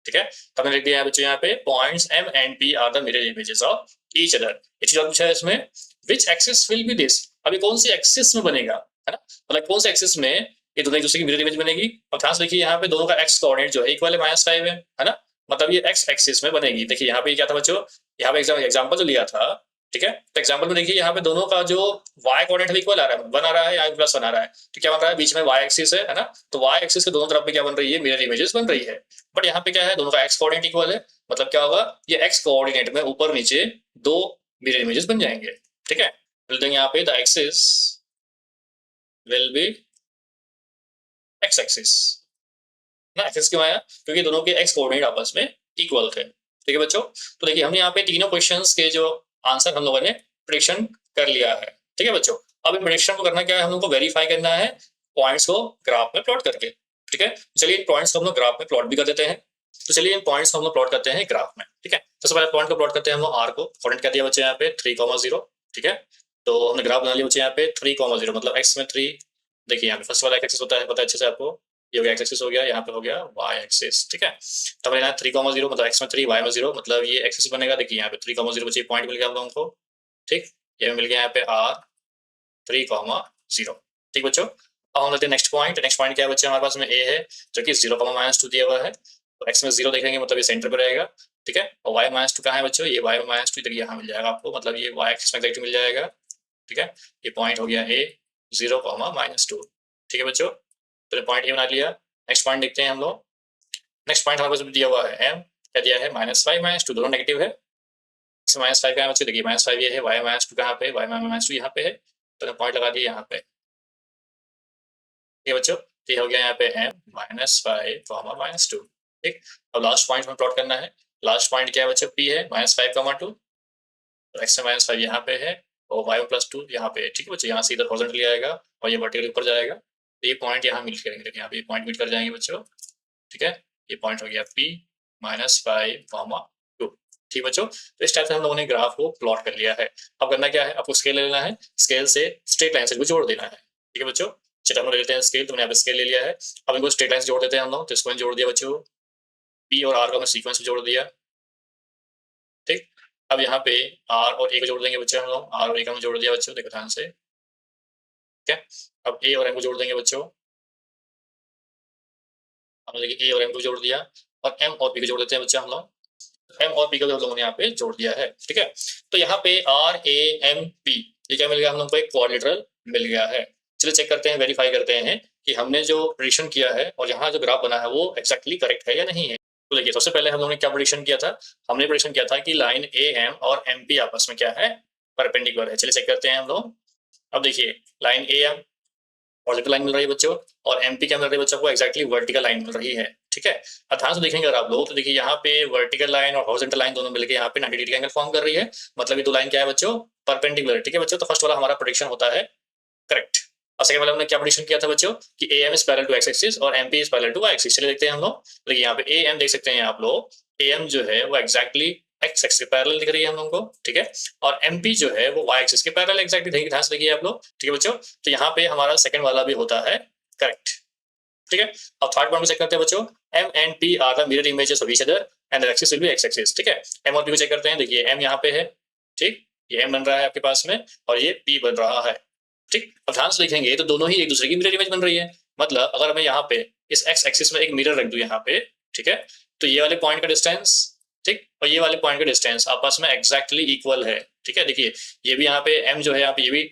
ठीक है, तो हमने लिख दिया है बच्चों यहाँ पे points m and p are the mirror images of each other. एक चीज और पूछा है इसमें, which axis will be this. अभी कौन सी एक्सिस में बनेगा, है ना, मतलब कौन से एक्सिस में ये दोनों एक दूसरे की मिरर इमेज बनेगी। और ध्यान से देखिए यहाँ पे दोनों का एक्स कोऑर्डिनेट जो है इक्वल है, -5 है ना, मतलब ये एक्स एक्सिस में बनेगी। देखिए यहाँ पे क्या था बच्चों, यहाँ पे एग्जाम्पल जो लिया था, ठीक है, तो एग्जाम्पल में देखिए यहाँ पे दोनों का जो y कोऑर्डिनेट इक्वल आ रहा है, 1 आ रहा है या +1 आ रहा है, तो क्या बन रहा है, बीच में y एक्सिस है ना, तो y एक्सिस के दोनों तरफ में क्या बन रही है, मिरर इमेजेस बन रही है। बट यहाँ पे क्या है, दोनों का x कोऑर्डिनेट इक्वल है, मतलब क्या होगा, ये x कोऑर्डिनेट में ऊपर नीचे 2 मिरर इमेजेस बन जाएंगे, ठीक है। देंगे यहाँ पे the axis will B x axis ना, एक्सिस क्यों आया, क्योंकि दोनों के x कोऑर्डिनेट आपस में इक्वल थे, ठीक है बच्चों। तो देखिए हमने यहाँ पे तीनों क्वेश्चंस के जो आंसर हम लोगों ने प्रेडिक्शन कर लिया है, ठीक है बच्चों। अब इन प्रेडिक्शन को करना क्या है, हम लोग को वेरीफाई करना है पॉइंट्स को ग्राफ में प्लॉट करके, ठीक है। चलिए इन पॉइंट्स को हम लोग ग्राफ में प्लॉट भी कर देते हैं। तो चलिए इन पॉइंट्स को हम लोग प्लॉट करते हैं ग्राफ में, ठीक है। सबसे पहले पॉइंट को प्लॉट करते हैं हम लोग, आर को कोऑर्डिनेट कर दिया बच्चे यहाँ पे 3,0, ठीक है। तो हमने ग्राफ बना लिया बच्चे यहाँ पे 3,0, मतलब एक्स में 3, देखिए यहाँ पे फर्स्ट वाला एक्सिस होता है, पता है अच्छे से आपको, ये हो गया एक्स एक्सिस हो गया, यहाँ पे हो गया वाई एक्सिस, ठीक है। तब लेना 3,0 मतलब एक्स में 3 वाई में 0, मतलब ये एक्सिस बनेगा, देखिए यहाँ पे 3,0 बच्चे पॉइंट मिल गया हम लोगों को, ठीक। ये मिल गया यहाँ पे आर 3,0, ठीक बच्चों। अब हम लेते हैं नेक्स्ट पॉइंट। नेक्स्ट पॉइंट क्या है बच्चे, हमारे पास में ए है जो कि 0,-2 दिया हुआ है, तो एक्स में 0 देखेंगे मतलब ये सेंटर पर रहेगा, ठीक है। और y-2 कहाँ है बच्चों, ये y-2 इधर यहाँ मिल जाएगा आपको, मतलब ये y एक्सिस में एग्जैक्ट मिल जाएगा, ठीक है। ये पॉइंट हो गया ए 0,-2, ठीक है बच्चों। तो पॉइंट ए बना लिया। नेक्स्ट पॉइंट देखते हैं हम लोग। नेक्स्ट पॉइंट हमारे पास दिया हुआ है एम, क्या दिया है, -5 -2, दोनों नेगेटिव है। -5 कहाँ है बच्चों, देखिए -5 ये है, y-2 कहाँ पे, y-2 यहाँ पे है, तो पॉइंट लगा दिया यहाँ पे, ठीक है बच्चों। ये हो गया यहाँ पे m -5, -2, ठीक। अब लास्ट पॉइंट हमें प्लॉट करना है। लास्ट पॉइंट क्या है बच्चों, p है -5, 2, तो x में -5 यहाँ पे है और y+2 यहाँ पे है, ठीक है बच्चों। यहाँ से इधर हॉरिजॉन्टली आएगा और ये वर्टिकली ऊपर जाएगा, तो ये पॉइंट यहाँ मीट करेंगे, देखिए यहाँ पे पॉइंट मीट कर जाएंगे बच्चों, ठीक है। ये पॉइंट हो गया p -5, 2, ठीक बच्चों। तो इस टाइप से हम लोगों ने ग्राफ को प्लॉट कर लिया है। अब करना क्या है, आपको स्केल ले लेना है, स्केल से स्ट्रेट लाइन से भी जोड़ देना है, ठीक है बच्चों। चलो हम ले लेते हैं स्केल, तुमने यहाँ पे स्केल ले लिया है। अब इनको स्ट्रेट लाइन से जोड़ देते हैं हम लोग, तो इसको जोड़ दिया बच्चों, p और r को हमने सीक्वेंस में जोड़ दिया, ठीक। अब यहाँ पे r और a को जोड़ देंगे बच्चों हम लोग, r और a को जोड़ दिया बच्चों, देखो ध्यान से, ठीक है। अब a और m को जोड़ देंगे बच्चों, हमने देखिए a और m को जोड़ दिया, और m और p को जोड़ देते हैं बच्चों हम लोग, m और p को हम लोगों ने यहाँ पे जोड़ दिया है, ठीक है। तो यहाँ पे r a m p ये क्या मिल गया हम लोग को, एक क्वाड्रिलेटरल मिल गया है। चलिए चेक करते हैं, वेरीफाई करते हैं कि हमने जो प्रेडिक्शन किया है और यहाँ जो ग्राफ बना है वो एक्जैक्टली करेक्ट है या नहीं है। तो देखिए सबसे पहले हम लोगों ने क्या प्रेडिक्शन किया था, हमने प्रेडिक्शन किया था कि लाइन ए एम और एम पी आपस में क्या है, परपेंडिकुलर है। चलिए चेक करते हैं हम लोग। अब देखिए line A M horizontal line मिल रही है बच्चों, और एमपी क्या मिल रही है बच्चों को, एक्जैक्टली वर्टिकल लाइन मिल रही है, ठीक है। अब ध्यान से देखेंगे अगर आप लोग, तो देखिए यहाँ पे वर्टिकल लाइन और हॉरिजॉन्टल लाइन दोनों मिलकर यहाँ पे 90 डिग्री एंगल फॉर्म कर रही है, मतलब ये दो लाइन क्या है बच्चों, परपेंडिकुलर, ठीक है बच्चों। तो फर्स्ट वाला हमारा प्रेडिक्शन होता है करेक्ट। और सेकंड वाला हमने क्या प्रेडिक्शन किया था बच्चों, कि A M is parallel to x axis और M P is parallel to Y axis. चलिए देखते हैं हम लोग। देखिए यहाँ पे ए एम देख सकते हैं आप लोग, ए एम जो है वो एक्जैक्टली एक्स एक्सिस के पैरेलल दिख रही है हम लोग को, ठीक है। और एम पी जो है वो वाई एक्सिस के पैरेलल एक्जैक्टली देखिए, ध्यान से देखिए आप लोग, ठीक है बच्चों। तो यहाँ पे हमारा सेकंड वाला भी होता है करेक्ट, ठीक है। अब थर्ड पॉइंट में चेक करते हैं बच्चों, m and p are the mirror images of each other and the axis will be x axis, ठीक है। एम और पी को चेक करते हैं, देखिए एम यहाँ पे है, ठीक, ये एम बन रहा है आपके पास में और ये पी बन रहा है, ठीक। अब ध्यान से देखेंगे तो दोनों ही एक दूसरे की मिरर इमेज बन रही है, मतलब अगर मैं यहाँ पे इस एक्स एक्सिस में एक मिरर रख दूं यहाँ पे, ठीक है, तो ये वाले पॉइंट का डिस्टेंस, ठीक, और ये वाले पॉइंट का डिस्टेंस आपस में एक्जैक्टली इक्वल है, ठीक है। देखिए ये भी यहाँ पे एम जो है यहाँ पे ये भी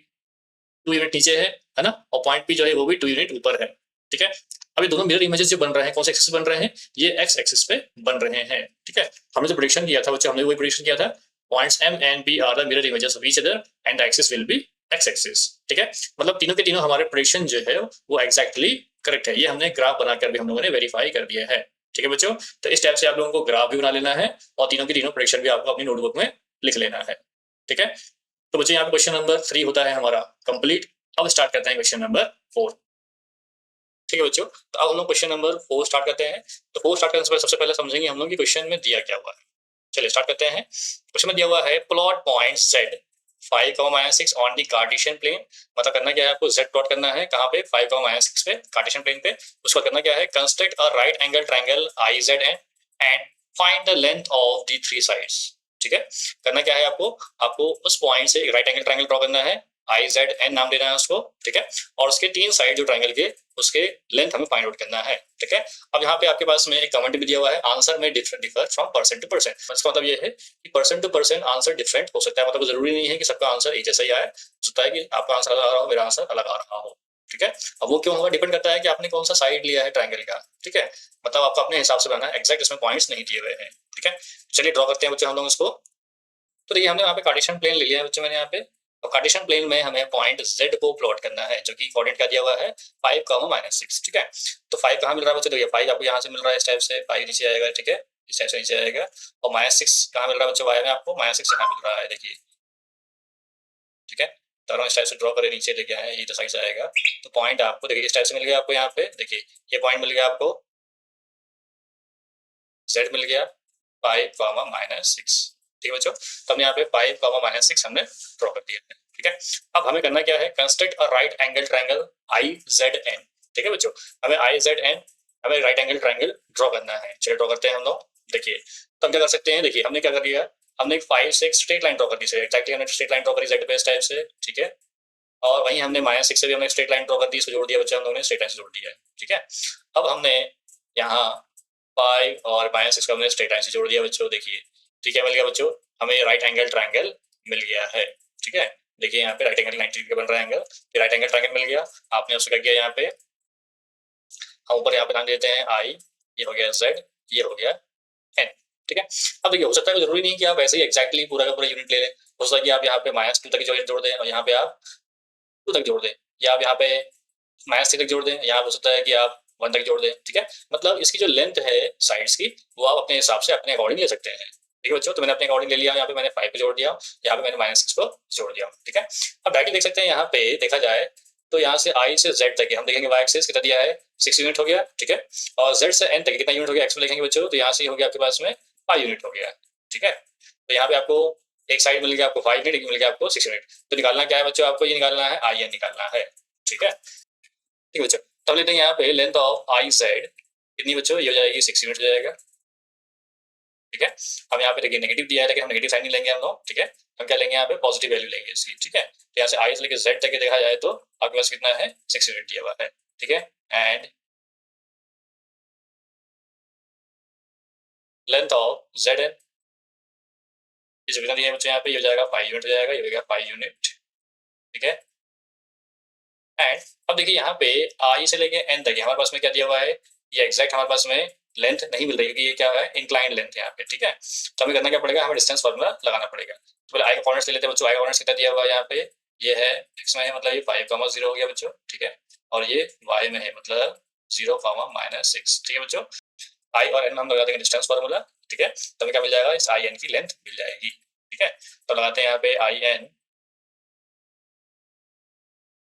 2 यूनिट नीचे है ना, और पॉइंट पी जो है वो भी 2 यूनिट ऊपर है, ठीक है। अब ये दोनों मिरर इमेजेस जो बन रहे हैं कौन से एक्सिस बन रहे हैं, ये एक्स एक्सिस पे बन रहे हैं, ठीक है। हमने जो प्रेडिक्शन किया था बच्चों, हमने वही प्रेडिक्शन किया था, points m and p are the mirror images of each other and the axis will be x axis, ठीक है। मतलब तीनों के तीनों हमारे प्रेडिक्शन जो है वो एक्जैक्टली करेक्ट है। ये हमने ग्राफ बनाकर भी हम लोगों ने वेरीफाई कर दिया है, ठीक है बच्चों। तो इस टाइप से आप लोगों को ग्राफ भी बना लेना है और तीनों के तीनों प्रेडिक्शन भी आपको अपनी नोटबुक में लिख लेना है, ठीक है। तो बच्चों यहाँ पे क्वेश्चन नंबर 3 होता है हमारा कंप्लीट। अब स्टार्ट करते हैं क्वेश्चन नंबर 4, ठीक है बच्चों। तो अब हम लोग क्वेश्चन नंबर 4 स्टार्ट करते हैं। तो 4 स्टार्ट करने से सबसे पहले समझेंगे हम लोग कि क्वेश्चन में दिया क्या हुआ है। चलिए स्टार्ट करते हैं। क्वेश्चन में दिया हुआ है plot point Z 5, -6 on the cartesian plane, मतलब करना क्या है आपको, Z प्लॉट करना है कहाँ पे, 5, -6 पे, कार्टेशियन प्लेन पे। उसका करना क्या है, construct a right angle triangle IZN and find the length of the 3 sides, ठीक है। करना क्या है आपको, आपको उस पॉइंट से एक राइट एंगल ट्रायंगल ड्रॉ करना है आई जेड एन नाम देना है उसको, ठीक है। और उसके 3 साइड जो ट्राइंगल के उसके लेंथ हमें फाइंड आउट करना है, ठीक है। अब यहाँ पे आपके पास में एक कमेंट भी दिया हुआ है, आंसर में differ from percent two percent. इसका मतलब ये है कि percent two percent answer different हो सकता है, मतलब जरूरी नहीं है कि सबका आंसर एक जैसा ही आए, हो सकता है कि आपका आंसर अलग आ रहा हो, मेरा आंसर अलग आ रहा हो, ठीक है। अब वो क्यों होगा, डिपेंड करता है कि आपने कौन सा साइड लिया है ट्राइंगल का, ठीक है। मतलब आपको अपने हिसाब से बनाना है, एग्जैक्ट इसमें पॉइंट्स नहीं दिए हुए हैं, ठीक है। चलिए ड्रॉ करते हैं बच्चों हम लोग इसको। तो देखिए हमने यहाँ पे कार्टेशियन प्लेन ले लिया है बच्चों, मैंने यहाँ पे, और कार्टेशियन प्लेन में हमें पॉइंट z को प्लॉट करना है, जो कि कोऑर्डिनेट क्या दिया हुआ है 5, -6, ठीक है। तो 5 कहाँ मिल रहा है बच्चों, देखिए 5 आपको यहाँ से मिल रहा है इस टाइप से, 5 नीचे आएगा, ठीक है, इस टाइप से नीचे आएगा। और -6 कहाँ मिल रहा है बच्चों, y में आपको -6 यहाँ मिल रहा है, देखिए, ठीक है। तो अगर हम इस टाइप से ड्रॉ करें, नीचे लेके आए, ये तो साइड से आएगा, तो पॉइंट आपको देखिए इस टाइप से मिल गया आपको, यहाँ पे देखिए ये पॉइंट मिल गया आपको, z मिल गया 5, -6, ठीक है बच्चों। तो हमने यहाँ पे 5, -6 हमने ड्रॉ कर दिया है, ठीक है। अब हमें करना क्या है, construct a right angle triangle IZN, ठीक है बच्चों। हमें IZN, हमें राइट एंगल ट्रायंगल ड्रॉ करना है। चलिए ड्रॉ करते हैं हम लोग, देखिए। तो हम क्या कर सकते हैं, देखिए हमने क्या कर दिया, हमने एक 5 से एक स्ट्रेट लाइन ड्रॉ कर दी, एक्जैक्टली हमने स्ट्रेट लाइन ड्रॉ करी जेड पे इस टाइप से, ठीक है। और वहीं हमने -6 से भी हमने स्ट्रेट लाइन ड्रॉ कर दी, इसको जोड़ दिया बच्चों हम लोगों ने, स्ट्रेट लाइन से जोड़ दिया है, ठीक है। अब हमने यहाँ 5 और -6 को हमने स्ट्रेट लाइन से जोड़ दिया बच्चों, देखिए, ठीक है, मिल गया बच्चों, हमें राइट एंगल ट्रायंगल मिल गया है, ठीक है। देखिए यहाँ पे राइट एंगल 90 डिग्री का बन रहा है एंगल, फिर राइट एंगल ट्रायंगल मिल गया। आपने उसको क्या किया, यहाँ पे हम ऊपर यहाँ पे नाम देते हैं आई, ये हो गया जेड, ये हो गया एन, ठीक है। अब देखिए हो सकता है जरूरी नहीं कि आप ऐसे ही एक्जैक्टली पूरा का पूरा यूनिट ले लें, हो सकता है कि आप यहाँ पे -2 तक जो जोड़ दें और यहाँ पे आप 2 तक जोड़ दें, या आप यहाँ पे -3 तक जोड़ दें, यहाँ हो सकता है कि आप 1 तक जोड़ दें, ठीक है। मतलब इसकी जो लेंथ है साइड्स की, वो आप अपने हिसाब से अपने अकॉर्डिंग ले सकते हैं, ठीक है बच्चों। तो मैंने अपने अकॉर्डिंग ले लिया, यहाँ पे मैंने 5 पे जोड़ दिया, यहाँ पे मैंने -6 को जोड़ दिया, ठीक है। अब डायरेक्टली देख सकते हैं, यहाँ पे देखा जाए तो यहाँ से आई से जेड तक हम देखेंगे, वाई एक्सिस कितना दिया है 6 यूनिट हो गया, ठीक है। और जेड से एन तक कितना यूनिट हो गया, एक्स में लिखेंगे बच्चों, तो यहाँ से हो गया आपके पास में 5 यूनिट हो गया, ठीक है। तो यहाँ पे आपको एक साइड मिल गया आपको 5 यूनिट, एक मिल गया आपको 6 यूनिट। तो निकालना क्या है बच्चों, आपको ये निकालना है आई एन निकालना है, ठीक है, ठीक है बच्चों। तो हम लेते हैं यहाँ पे लेंथ ऑफ आई जेड कितनी बच्चों, ये हो जाएगी 6 यूनिट हो जाएगा, ठीक है। हम यहाँ पे देखिए नेगेटिव दिया है, लेकिन हम नेगेटिव साइन नहीं लेंगे हम लोग, ठीक है। हम क्या लेंगे, यहाँ पे पॉजिटिव वैल्यू लेंगे इसकी, ठीक है। तो यहाँ से आई से लेकर जेड तक देखा जाए तो आपके पास कितना है 6 यूनिट दिया हुआ है, ठीक है। And length of z n, ये जो कितना दिया है बच्चों, यहाँ पे ये हो जाएगा 5 यूनिट हो जाएगा, ये हो गया 5 यूनिट, ठीक है। एंड अब देखिए यहाँ पे आई से लेके एन तक हमारे पास में क्या दिया हुआ है, ये एग्जैक्ट हमारे पास में लेंथ नहीं मिल रही, क्योंकि ये क्या है इंक्लाइन लेंथ है यहाँ पे, ठीक है। तो हमें करना क्या पड़ेगा, हमें डिस्टेंस फार्मूला लगाना पड़ेगा। तो पहले आई का कोऑर्डिनेट्स ले लेते हैं बच्चों, आई का कोऑर्डिनेट्स कितना दिया हुआ है यहाँ पे, ये है एक्स में है, मतलब ये 5, 0 हो गया बच्चों, ठीक है। और ये वाई में है, मतलब 0, -6, ठीक है बच्चों। आई और एन में हम लगा देंगे डिस्टेंस फार्मूला, ठीक है। तो हमें क्या मिल जाएगा, इस आई एन की लेंथ मिल जाएगी, ठीक है। तो लगाते हैं यहाँ पे I n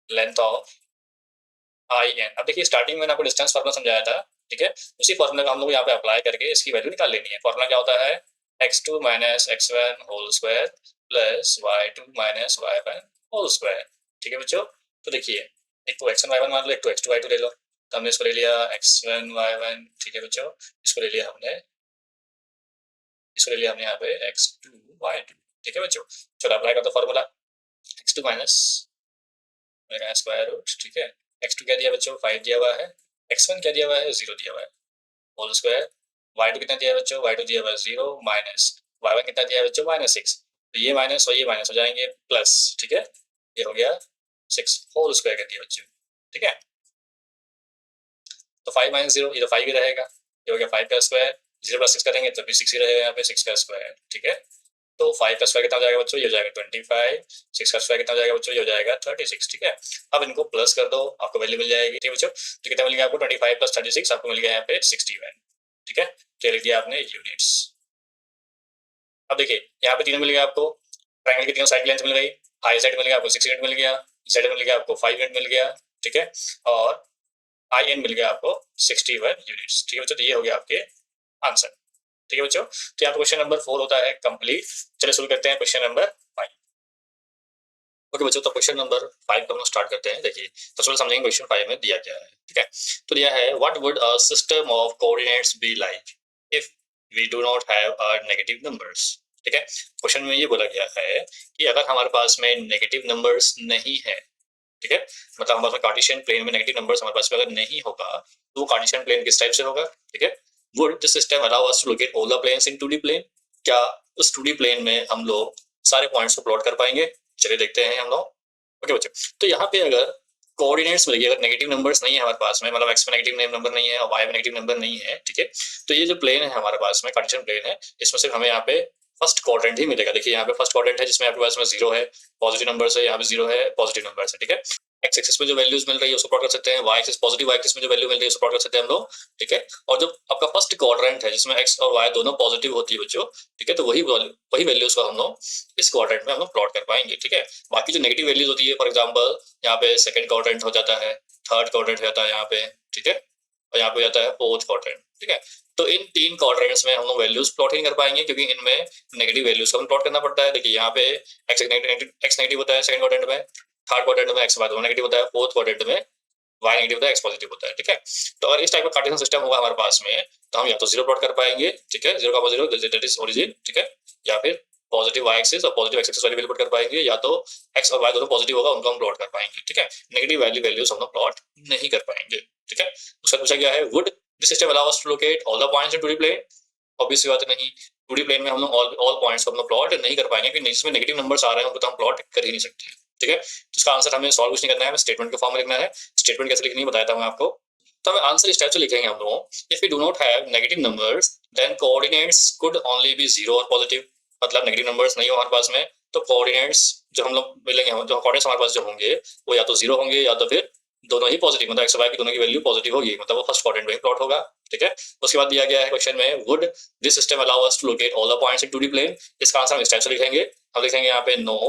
length of I n. अब देखिए स्टार्टिंग में मैंने आपको डिस्टेंस फार्मूला समझाया था, ठीक है। उसी फार्मूला का हम लोग यहाँ पे अप्लाई करके इसकी वैल्यू निकाल लेनी है। फार्मूला क्या होता है, x2 - x1 whole square plus y2 - y1 whole square, ठीक है बच्चों। तो देखिए एक तो x1 y1 मान लो, एक तो x2 y2 ले लो। तो हमने इसको ले लिया x1 y1, ठीक है बच्चों। इसको ले लिया हमने, इसको ले लिया हमने यहाँ पे x2 y2, ठीक है बच्चों। चलो अप्लाई करते formula, x2 minus square root, ठीक है। x2 क्या दिया बच्चों 5 दिया हुआ है, x1 क्या दिया हुआ है 0 दिया हुआ है, होल स्क्वायर। y2 कितना दिया है बच्चों, y2 दिया हुआ है 0 माइनस y1 कितना दिया है बच्चों -6। तो ये माइनस और ये माइनस हो जाएंगे प्लस, ठीक है। ये हो गया 6 होल स्क्वायर कर दिया बच्चों, ठीक है। तो 5 - 0 ये तो 5 ही रहेगा, ये हो गया 5 का स्क्वायर, 0 + 6 करेंगे तो भी 6 ही रहेगा यहाँ पे, 6 का स्क्वायर, ठीक है। तो 5 का स्क्वायर कितना हो जाएगा बच्चों, ये हो जाएगा 25, 6 का स्क्वायर कितना हो जाएगा बच्चों, ये हो जाएगा 36, ठीक है। अब इनको प्लस कर दो, आपको वैल्यू मिल जाएगी, ठीक है बच्चों। तो कितना मिल गया आपको 25 + 36 आपको मिल गया यहाँ पे 61, ठीक है। तो लिख दिया आपने यूनिट्स। अब देखिए यहाँ पे तीनों मिल गया आपको, ट्रायंगल की तीनों साइड लेंथ मिल गई, आई जेड मिल गया आपको 6 यूनिट मिल गया, जेड मिल गया आपको 5 यूनिट मिल गया, ठीक है। और आई एन मिल गया आपको 61 यूनिट्स, ठीक है बच्चों। तो ये हो गया आपके आंसर, ठीक है बच्चों। तो यहाँ पे क्वेश्चन नंबर 4 होता है कंप्लीट। चलिए शुरू करते हैं क्वेश्चन नंबर 5। ओके बच्चों, तो क्वेश्चन नंबर 5 को हम स्टार्ट करते हैं। देखिए तो चलो समझेंगे क्वेश्चन 5 में दिया क्या है, ठीक है। तो दिया है what would a system of coordinates be like if we do not have our negative numbers. ठीक है। क्वेश्चन में ये बोला गया है कि अगर हमारे पास में नेगेटिव नंबर्स नहीं है, ठीक है, मतलब हमारे पास कार्टेशियन प्लेन में नेगेटिव नंबर्स हमारे पास में अगर नहीं होगा तो वो कार्टेशियन प्लेन किस टाइप से होगा, ठीक है। Would this system allow us to locate all the planes in 2D plane, क्या उस 2D प्लेन में हम लोग सारे पॉइंट्स को प्लॉट कर पाएंगे? चलिए देखते हैं हम लोग। ओके बच्चों, तो यहाँ पे अगर कोऑर्डिनेट्स मिलेगी, अगर नेगेटिव नंबर्स नहीं है हमारे पास में, मतलब एक्स में नेगेटिव नंबर नहीं है और वाई में नेगेटिव नंबर नहीं है, ठीक है, तो ये जो प्लेन है हमारे पास में कार्टेशियन प्लेन है, इसमें सिर्फ हमें यहाँ पे फर्स्ट क्वाड्रेंट ही मिलेगा। देखिए यहाँ पे फर्स्ट क्वाड्रेंट है जिसमें आपके पास में जीरो है, पॉजिटिव नंबर है, यहाँ पे जीरो है, पॉजिटिव नंबर है, ठीक है। एक्स एक्सिस में जो वैल्यूज मिल रही है उसको प्लॉट कर सकते हैं, y axis positive y axis में जो वैल्यू मिल रही है उसको प्लॉट कर सकते हैं हम लोग, ठीक है। और जो आपका फर्स्ट क्वाड्रेंट है जिसमें एक्स और वाई दोनों पॉजिटिव होती है बच्चों, ठीक है, तो वही वैल्यूज को हम लोग इस क्वाड्रेंट में हम लोग प्लॉट कर पाएंगे, ठीक है। बाकी जो नेगेटिव वैल्यूज होती है, फॉर एग्जाम्पल यहाँ पे सेकंड क्वाड्रेंट हो जाता है, थर्ड क्वाड्रेंट हो जाता है यहाँ पे, ठीक है, और यहाँ पे जाता है फोर्थ क्वाड्रेंट, ठीक है। तो इन तीन क्वाड्रेंट्स में हम लोग वैल्यूज प्लॉट ही नहीं कर पाएंगे क्योंकि इनमें नेगेटिव वैल्यूज को हम प्लॉट करना पड़ता है। देखिए यहाँ पे एक्स नेगेटिव होता है सेकंड क्वाड्रेंट में, थर्ड क्वाड्रेंट में एक्स वाई दोनों नेगेटिव होता है, फोर्थ क्वाड्रेंट में वाई नेगेटिव होता है, एक्स पॉजिटिव होता है, ठीक है। तो अगर इस टाइप का कार्टेशियन सिस्टम होगा हमारे पास में तो हम या तो जीरो प्लॉट कर पाएंगे, ठीक है, जीरो का जीरो दैट इज ओरिजिन, ठीक है, या फिर पॉजिटिव वाई एक्सिस और पॉजिटिव एक्स एक्सिस वाली वैल्यू प्लॉट कर पाएंगे, या तो एक्स और वाई दोनों पॉजिटिव होगा उनको हम प्लॉट कर पाएंगे, ठीक है। नेगेटिव वैल्यूज हम लोग प्लॉट नहीं कर पाएंगे, ठीक है। उसका पूछा गया है would this system allow us to locate all the points in 2D plane, obvious बात नहीं, 2D प्लेन में हम लोग ऑल पॉइंट्स को हम लोग प्लॉट नहीं कर पाएंगे क्योंकि जिसमें नेगेटिव नंबर्स आ रहे हैं उनको तो हम प्लॉट कर ही नहीं सकते, ठीक है। तो इसका आंसर हमें सॉल्व कुछ नहीं करना है, हमें स्टेटमेंट के फॉर्म में लिखना है। स्टेटमेंट कैसे लिखनी बताया था मैं आपको, तो हमें आंसर इस टाइप से लिखेंगे हम लोग, if we do not have negative numbers then coordinates could only be zero और पॉजिटिव, मतलब नेगेटिव नंबर्स नहीं हो हमारे पास में तो कोऑर्डिनेट्स जो हम लोग मिलेंगे, जो कोऑर्डिनेट्स हमारे पास जो होंगे वो या तो जीरो होंगे या तो फिर दोनों ही पॉजिटिव, मतलब एक्स वाई की दोनों की वैल्यू पॉजिटिव होगी, मतलब वो फर्स्ट क्वाड्रेंट में ही प्लॉट होगा, ठीक है। उसके बाद दिया गया है क्वेश्चन में would this system allow us to locate all the points in 2D plane, इसका आंसर हम इस टाइप से लिखेंगे, हम लिखेंगे यहाँ पे no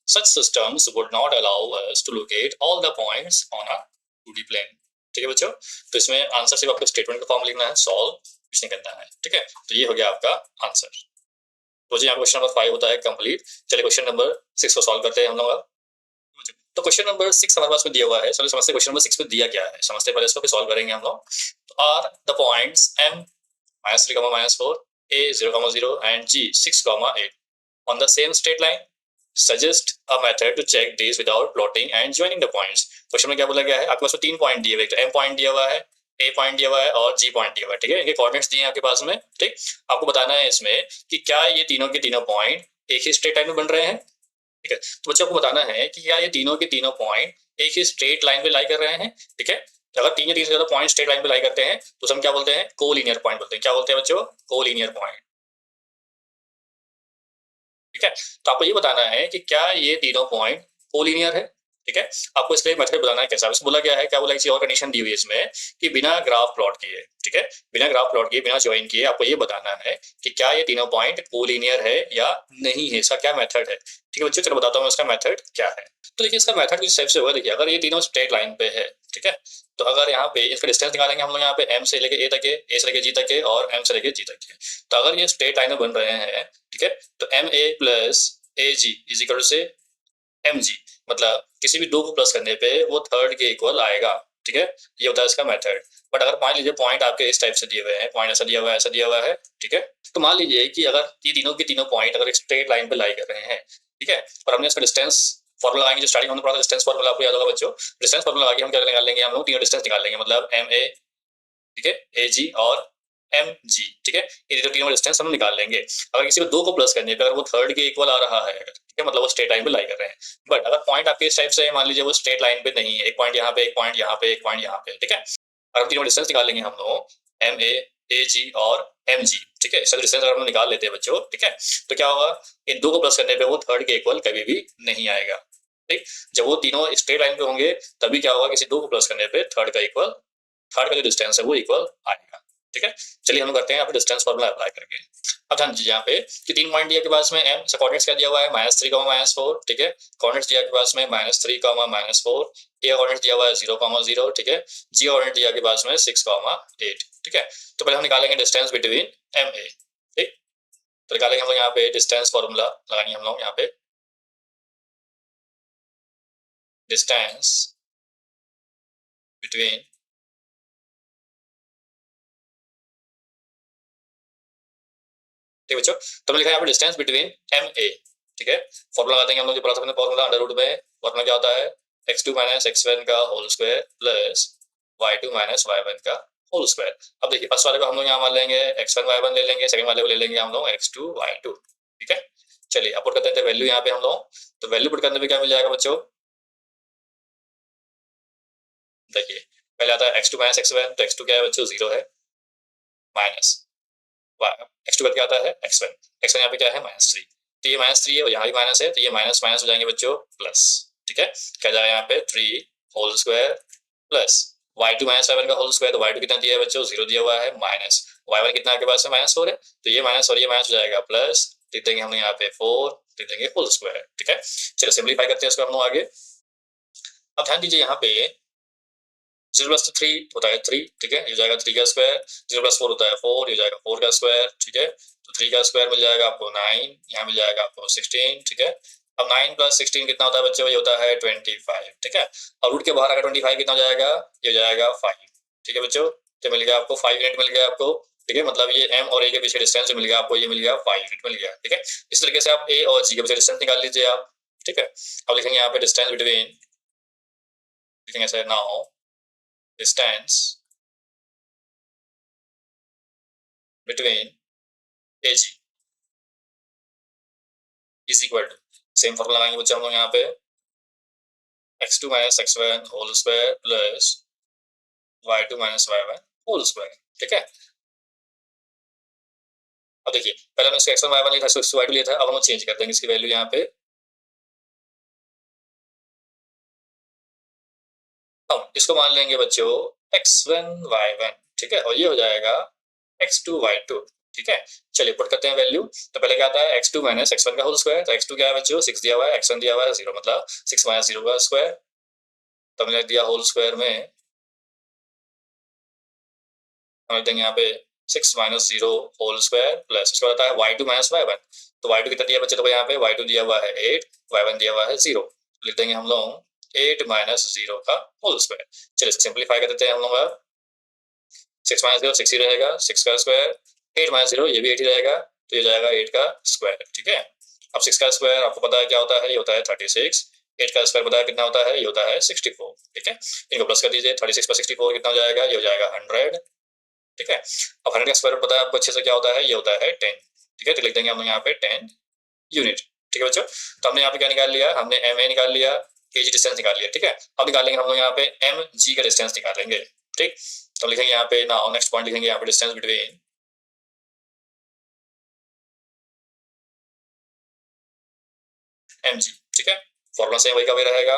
such systems would not allow us to locate all the points on a 2D plane, ठीक है बच्चों। तो इसमें आंसर सिर्फ आपको स्टेटमेंट का फॉर्म लिखना है, सॉल्व कुछ नहीं करना है, ठीक है। तो ये हो गया आपका आंसर। तो जी यहाँ क्वेश्चन नंबर 5 होता है कंप्लीट। चलिए क्वेश्चन नंबर 6 को सॉल्व करते हैं हम लोग। तो क्वेश्चन नंबर 6 हमारे पास में दिया हुआ है, चलिए समझते हैं क्वेश्चन नंबर 6 में दिया क्या है, समझते पहले इसको, फिर सॉल्व करेंगे हम लोग। तो are the points m -3, -4, a 0, 0 and g 6, 8 on the same straight line, suggest a method to check these without plotting and joining the points। Question में क्या बोला गया है, आपके पास 3 पॉइंट दिए हुए, तो m पॉइंट दिया हुआ है, a पॉइंट दिया हुआ है और g पॉइंट दिया हुआ है, ठीक है। इनके कोऑर्डिनेट्स दिए हैं आपके पास में, ठीक। आपको बताना है इसमें कि क्या ये तीनों के तीनों पॉइंट एक ही स्ट्रेट लाइन में बन रहे हैं, ठीक है। तो बच्चों को बताना है कि क्या ये तीनों के तीनों पॉइंट एक ही स्ट्रेट लाइन पे लाई कर रहे हैं, ठीक है। तो अगर तीन या तीन से ज्यादा पॉइंट स्ट्रेट लाइन पे लाई करते हैं तो हम क्या बोलते हैं, कोलिनियर पॉइंट बोलते हैं। क्या बोलते हैं बच्चों, कोलिनियर पॉइंट, ठीक है। तो आपको ये बताना है कि क्या ये तीनों पॉइंट कोलिनियर है, ठीक है। आपको इसलिए मेथड बताना है कैसा, बोला गया है क्या बोला, किसी और कंडीशन दी हुई है इसमें कि बिना ग्राफ प्लॉट किए, ठीक है, बिना ग्राफ प्लॉट किए, बिना ज्वाइन किए आपको ये बताना है कि क्या ये तीनों पॉइंट कोलिनियर है या नहीं है, इसका क्या मेथड है, ठीक है बच्चों। चलो बताता हूँ इसका मेथड क्या है। तो देखिए इसका मेथड किस टाइप से होगा, देखिए अगर ये तीनों स्ट्रेट लाइन पे है, ठीक है, तो अगर यहाँ पे इसका डिस्टेंस निकालेंगे हम लोग, यहाँ पे m से लेके a तक है, a से लेके g तक है और m से लेके g तक है। तो अगर ये स्ट्रेट लाइन में बन रहे हैं, ठीक है, तो ma plus ag is equal से mg, मतलब किसी भी दो को प्लस करने पे वो थर्ड के इक्वल आएगा, ठीक है। ये होता है इसका मेथड। बट अगर मान लीजिए पॉइंट आपके इस टाइप से दिए हुए हैं, पॉइंट ऐसा दिया हुआ है, ऐसा दिया हुआ है, ठीक है, तो मान लीजिए कि अगर ये तीनों के तीनों पॉइंट अगर एक स्ट्रेट लाइन पे लाई कर रहे हैं, ठीक है, और हमने इसका डिस्टेंस फॉर्मूला लगाएंगे, जो स्टार्टिंग हमने पढ़ा था डिस्टेंस फॉर्मूला, आपको याद होगा बच्चों। डिस्टेंस फॉर्मूला लगा के हम क्या निकाल लेंगे, हम लोग तीनों डिस्टेंस निकाल लेंगे, मतलब ma, ठीक है,ag और mg, ठीक है, ये जो तीनों डिस्टेंस हम निकाल लेंगे। अगर किसी को दो को प्लस करने पे अगर वो थर्ड के इक्वल आ रहा है, ठीक है, मतलब वो स्ट्रेट लाइन पे लाई कर रहे हैं। बट अगर पॉइंट आपके इस टाइप से मान लीजिए वो स्ट्रेट लाइन पे नहीं है, एक पॉइंट यहाँ पे, एक पॉइंट यहाँ पे, एक पॉइंट यहाँ पे, ठीक है, अगर तीनों डिस्टेंस निकालेंगे हम लोग ma, ag और mg, ठीक है, इसका डिस्टेंस अगर हम निकाल लेते हैं बच्चों, ठीक है, तो क्या होगा, इन दो को प्लस करने पे वो थर्ड के इक्वल कभी भी नहीं आएगा, ठीक। जब वो तीनों स्ट्रेट लाइन पे होंगे तभी क्या होगा, किसी दो को प्लस करने पे थर्ड का जो डिस्टेंस है वो इक्वल आएगा, ठीक है। चलिए हम करते हैं यहाँ पे डिस्टेंस फॉर्मूला अप्लाई करके। अब ध्यान दीजिए यहाँ पे कि 3 पॉइंट दिया के पास में m से कोऑर्डिनेट्स क्या दिया हुआ है, -3, -4, ठीक है, कोऑर्डिनेट्स दिया के पास में -3, -4, a कोऑर्डिनेट्स दिया हुआ है 0, 0, ठीक है, g कोऑर्डिनेट दिया के पास में 6, 8, ठीक है। तो पहले हम निकालेंगे डिस्टेंस बिटवीन ma, ठीक। तो निकालेंगे हम लोग यहाँ पे डिस्टेंस फॉर्मूला लगाएंगे हम लोग यहाँ पे, डिस्टेंस बिटवीन ठीक है बच्चों, तो हमने लिखा है यहाँ पे डिस्टेंस बिटवीन एम ए, ठीक है। फॉर्मूला लगा देंगे हम लोग, जो पढ़ा था हमने फॉर्मूला अंडर रूट में, फॉर्मूला क्या होता है x2 माइनस x1 का whole square plus y2 minus y1 का होल स्क्वायर। अब देखिए फर्स्ट वाले को हम लोग यहाँ मान लेंगे x1 y1 ले लेंगे, सेकंड वाले को ले लेंगे हम लोग x2 y2, ठीक है। चलिए अब पुट कर देते हैं वैल्यू यहाँ पे हम लोग, तो वैल्यू पुट करने पे क्या मिल जाएगा बच्चों, देखिए पहले आता है x2 माइनस x1, तो x2 क्या है बच्चों 0 है, माइनस x2 क्या आता है x1, x1 यहाँ पे क्या है -3, तो ये -3 है और यहाँ भी माइनस है, तो ये माइनस माइनस हो जाएंगे बच्चों प्लस, ठीक है। क्या जाएगा यहाँ पे 3 whole square plus y2 minus y1 का होल स्क्वायर, तो y2 कितना दिया है बच्चों 0 दिया हुआ है, माइनस y1 कितना आपके पास है -4 है, तो ये माइनस और ये माइनस हो जाएगा प्लस, लिख देंगे हमने यहाँ पे 4, लिख देंगे होल स्क्वायर, ठीक है। चलो सिंप्लीफाई करते हैं इसको हम लोग आगे। अब ध्यान दीजिए यहाँ पे 0 प्लस 3 होता है 3, ठीक है, ये हो जाएगा 3 का स्क्वायर, 0 प्लस 4 होता है 4, ये हो जाएगा 4 का स्क्वायर, ठीक है। तो 3 का स्क्वायर मिल जाएगा आपको 9, यहाँ मिल जाएगा आपको 16, ठीक है। अब 9 प्लस 16 कितना होता है बच्चों, ये होता है 25, ठीक है। और रूट के बाहर अगर 25 कितना हो जाएगा, ये हो जाएगा 5, ठीक है बच्चों। तो मिल गया आपको 5 यूनिट मिल गया आपको, ठीक है, मतलब ये m और a के बीच डिस्टेंस जो मिल गया आपको, ये मिल गया 5 यूनिट मिल गया, ठीक है। इस तरीके से आप a और g के बीच डिस्टेंस निकाल लीजिए आप, ठीक है। अब लिखेंगे यहाँ पे डिस्टेंस बिटवीन, लिखेंगे ऐसे now distance between AG is equal to, same formula लगाएंगे बच्चे हम लोग यहाँ पे x2 minus x1 whole square plus y2 minus y1 whole square, ठीक है। अब देखिए पहले हमने इसको x1 y1 लिया था, इसको y2 लिया था, अब हम चेंज कर देंगे इसकी वैल्यू यहाँ पे, अब इसको मान लेंगे बच्चों x1 y1, ठीक है, और ये हो जाएगा x2 y2, ठीक है। चलिए पुट करते हैं वैल्यू, तो पहले क्या आता है x2 माइनस x1 का होल स्क्वायर, तो x2 क्या है बच्चों 6 दिया हुआ है, x1 दिया हुआ है 0, मतलब 6 माइनस 0 का स्क्वायर, तो हमने दिया होल स्क्वायर में, हम देंगे यहाँ पे 6 माइनस 0 होल स्क्वायर प्लस उसका आता है y2 माइनस y1, तो y2 कितना दिया बच्चे, तो यहाँ पे y2 दिया हुआ है 8, y1 दिया हुआ है 0, लिख देंगे हम लोग 8 माइनस 0 का होल स्क्वायर। चलिए इसको सिंप्लीफाई कर देते हैं हम लोग, 6 माइनस 0 6 ही रहेगा, 6 का स्क्वायर, 8 माइनस 0 ये भी 8 ही रहेगा, तो ये जाएगा 8 का स्क्वायर, ठीक है। अब 6 का स्क्वायर आपको पता है क्या होता है, ये होता है 36, 8 का स्क्वायर पता है कितना होता है, ये होता है 64, ठीक है। इनको प्लस कर दीजिए, 36 पर 64 कितना हो जाएगा, ये हो जाएगा 100, ठीक है। अब 100 का स्क्वायर पता है आपको अच्छे से क्या होता है, ये होता है 10, ठीक है, तो लिख देंगे हम लोग यहाँ पे 10 यूनिट, ठीक है बच्चों। तो हमने यहाँ पे क्या निकाल लिया, हमने एम ए निकाल लिया, केजी डिस्टेंस निकाल लिया, ठीक है। अब निकालेंगे हम लोग यहाँ पे एम जी का डिस्टेंस निकालेंगे, ठीक। तो लिखेंगे यहाँ पे नाउ नेक्स्ट पॉइंट लिखेंगे यहाँ पे डिस्टेंस बिटवीन एम जी, ठीक है। फॉर्मूला सेम वही का वही रहेगा,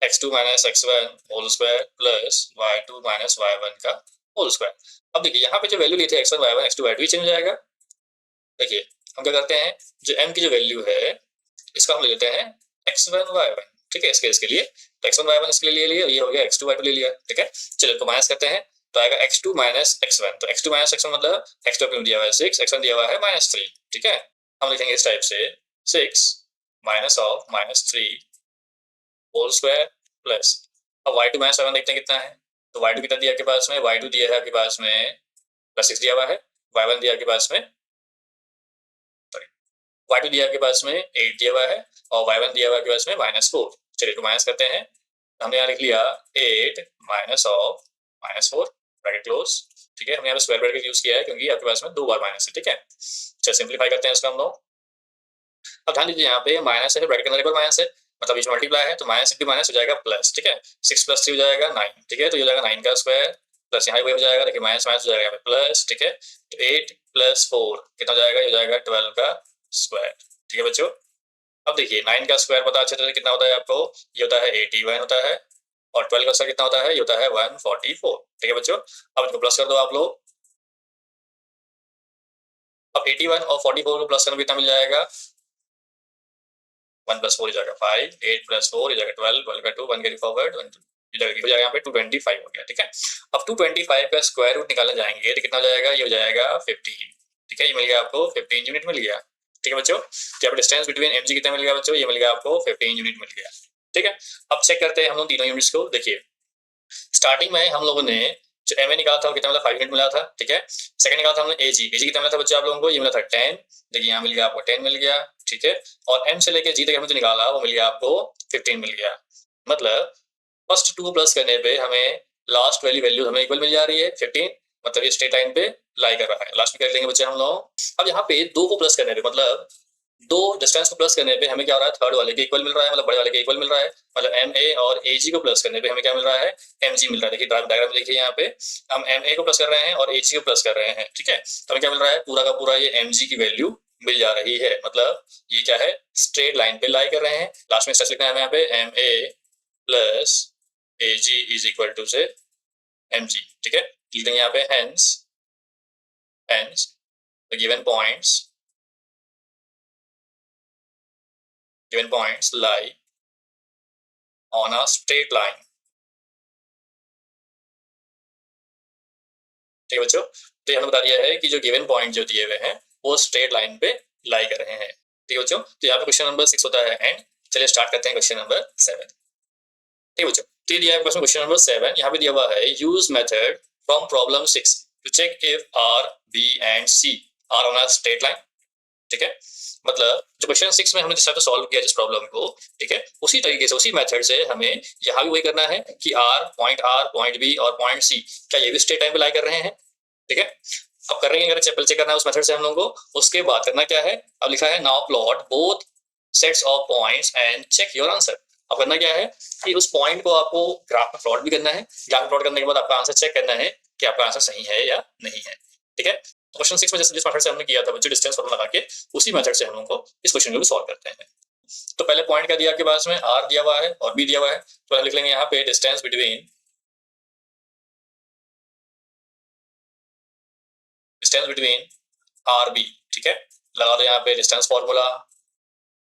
x2 minus x1 whole square plus y2 minus y1 का होल स्क्वायर। अब देखिए यहाँ पे जो वैल्यू ली थी x1 y1 x2 y2 change हो जाएगा। देखिए हम क्या करते हैं, जो m की जो वैल्यू है इसका हम ले लेते हैं x1 y1, ठीक है, इसके लिए तो x1 y1 इसके लिए ले लिया, ये हो गया x2 y2 ले लिया, ठीक है। चलिए तो माइनस करते हैं, तो आएगा x2 माइनस x1, तो x2 माइनस x1 मतलब x2 अपने दिया हुआ है 6, x1 दिया हुआ है -3, ठीक है। हम लिखेंगे इस टाइप से 6 minus of -3 whole square plus, अब y2 माइनस y1 देखते हैं कितना है, तो y2 कितना दिया आपके पास में, y2 दिया है आपके पास में +6 दिया हुआ है, y1 दिया आपके पास में, सॉरी y2 दिया आपके पास में 8 दिया हुआ है और y1 दिया हुआ आपके पास में -4। चलिए तो माइनस करते हैं, हमने यहाँ लिख लिया 8 माइनस ऑफ -4 ब्रैकेट क्लोज, ठीक है। हमने यहाँ पे स्क्वायर ब्रैकेट यूज किया है क्योंकि आपके पास में 2 बार माइनस है, ठीक है। चलिए सिंप्लीफाई करते हैं इसका हम लोग। अब ध्यान दीजिए यहाँ पे माइनस है, ब्रैकेट के अंदर एक बार माइनस है, मतलब बीच में मल्टीप्लाई है, तो माइनस इंटू माइनस हो जाएगा प्लस, ठीक है। 6 प्लस 3 हो जाएगा 9, ठीक है, तो ये हो जाएगा 9 का स्क्वायर प्लस यहाँ वही हो जाएगा, देखिए माइनस माइनस हो जाएगा यहाँ पे प्लस, ठीक है। तो 8 प्लस 4 कितना हो जाएगा, ये हो जाएगा 12 का स्क्वायर, ठीक है बच्चों। अब देखिए 9 का स्क्वायर पता अच्छे से कितना होता है आपको, ये होता है 81 होता है, और 12 का स्क्वायर कितना होता है, ये होता है 144, ठीक है बच्चों। अब इसको प्लस कर दो आप लोग, अब 81 और 44 को प्लस करने कितना मिल जाएगा, 1 प्लस 4 हो जाएगा 5, 8 प्लस 4 हो जाएगा 12, 12 का 2 1 कैरी फॉरवर्ड 1 हो जाएगा यहाँ पे 225 हो गया, ठीक है। अब 225 का स्क्वायर रूट निकालने जाएंगे तो कितना हो जाएगा, ये हो जाएगा 15, ठीक है, ये मिल गया आपको 15 यूनिट मिल गया, ठीक है बच्चों। तो यहाँ पे डिस्टेंस बिटवीन एम जी कितना मिल गया बच्चों, ये मिल गया आपको 15 यूनिट मिल गया, ठीक है। अब चेक करते हैं हम लोग तीनों यूनिट्स को। देखिए स्टार्टिंग में हम लोगों ने जो एम ए निकाला था वो कितना मिला, 5 यूनिट मिला था, ठीक है। सेकंड निकाला था हमने एजी, एजी कितना मिला था बच्चे आप लोगों को, ये मिला था 10, देखिए यहाँ मिल गया आपको 10 मिल गया, ठीक है। और एम से लेके जी तक हमने जो निकाला वो मिल गया आपको 15 मिल गया। मतलब फर्स्ट टू प्लस करने पे हमें लास्ट वाली वैल्यू हमें इक्वल मिल जा रही है 15, मतलब ये स्ट्रेट लाइन पे लाई कर रहा है। लास्ट में कर लेंगे बच्चे हम लोग। अब यहाँ पे दो को प्लस करने पे, मतलब दो डिस्टेंस को प्लस करने पे हमें क्या हो रहा है, थर्ड वाले के इक्वल मिल रहा है, मतलब बड़े वाले के इक्वल मिल रहा है। मतलब एम ए और ए जी को प्लस करने पे हमें क्या मिल रहा है, एम जी मिल रहा है। देखिए डायग्राम में देखिए, यहाँ पे हम एम ए को प्लस कर रहे हैं और ए जी को प्लस कर रहे हैं, ठीक है। तो हमें क्या मिल रहा है, पूरा का पूरा ये एम जी की वैल्यू मिल जा रही है। मतलब ये क्या है, स्ट्रेट लाइन पे लाई कर रहे हैं। लास्ट में स्ट्रेच लिखना है हमें यहाँ पे, M A plus A G is equal to से एम जी, ठीक है। लिख देंगे यहाँ पे hence the given points lie on a straight line, ठीक है बच्चों। तो हमने बता दिया है कि जो गिवन पॉइंट जो दिए हुए हैं वो स्ट्रेट लाइन पे लाई कर रहे हैं, ठीक है बच्चों। तो यहाँ पे क्वेश्चन नंबर 6 होता है एंड। चलिए स्टार्ट करते हैं क्वेश्चन नंबर 7, ठीक है बच्चों। तो दिया है क्वेश्चन नंबर 7, यहाँ पे दिया हुआ है use method from problem 6 to check if R B and C are on a straight line, ठीक है। मतलब जो क्वेश्चन 6 में हमने जिस तरह से सॉल्व किया जिस प्रॉब्लम को, ठीक है, उसी तरीके से उसी मेथड से हमें यहाँ भी वही करना है कि आर पॉइंट बी और पॉइंट सी क्या ये भी स्ट्रेट लाइन पे लाई कर रहे हैं, ठीक है। अब कर रहे हैं, अगर चेक करना है उस मेथड से हम लोगों को, उसके बाद करना क्या है, अब लिखा है now plot both sets of points and check your answer. अब करना क्या है कि उस पॉइंट को आपको ग्राफ में प्लॉट भी करना है, ग्राफ में प्लॉट करने के बाद आपका आंसर चेक करना है कि आपका आंसर सही है या नहीं है, ठीक है। क्वेश्चन 6 में जिस मेथड से हमने किया था बच्चों, डिस्टेंस फॉर्मूला लगा के, उसी मेथड से हम लोग को इस क्वेश्चन को भी सॉल्व करते हैं। तो पहले पॉइंट क्या दिया आपके पास में, आर दिया हुआ है और बी दिया हुआ है, तो हम लिख लेंगे यहाँ पे डिस्टेंस बिटवीन आर बी, ठीक है। लगा दो यहाँ पे डिस्टेंस फॉर्मूला,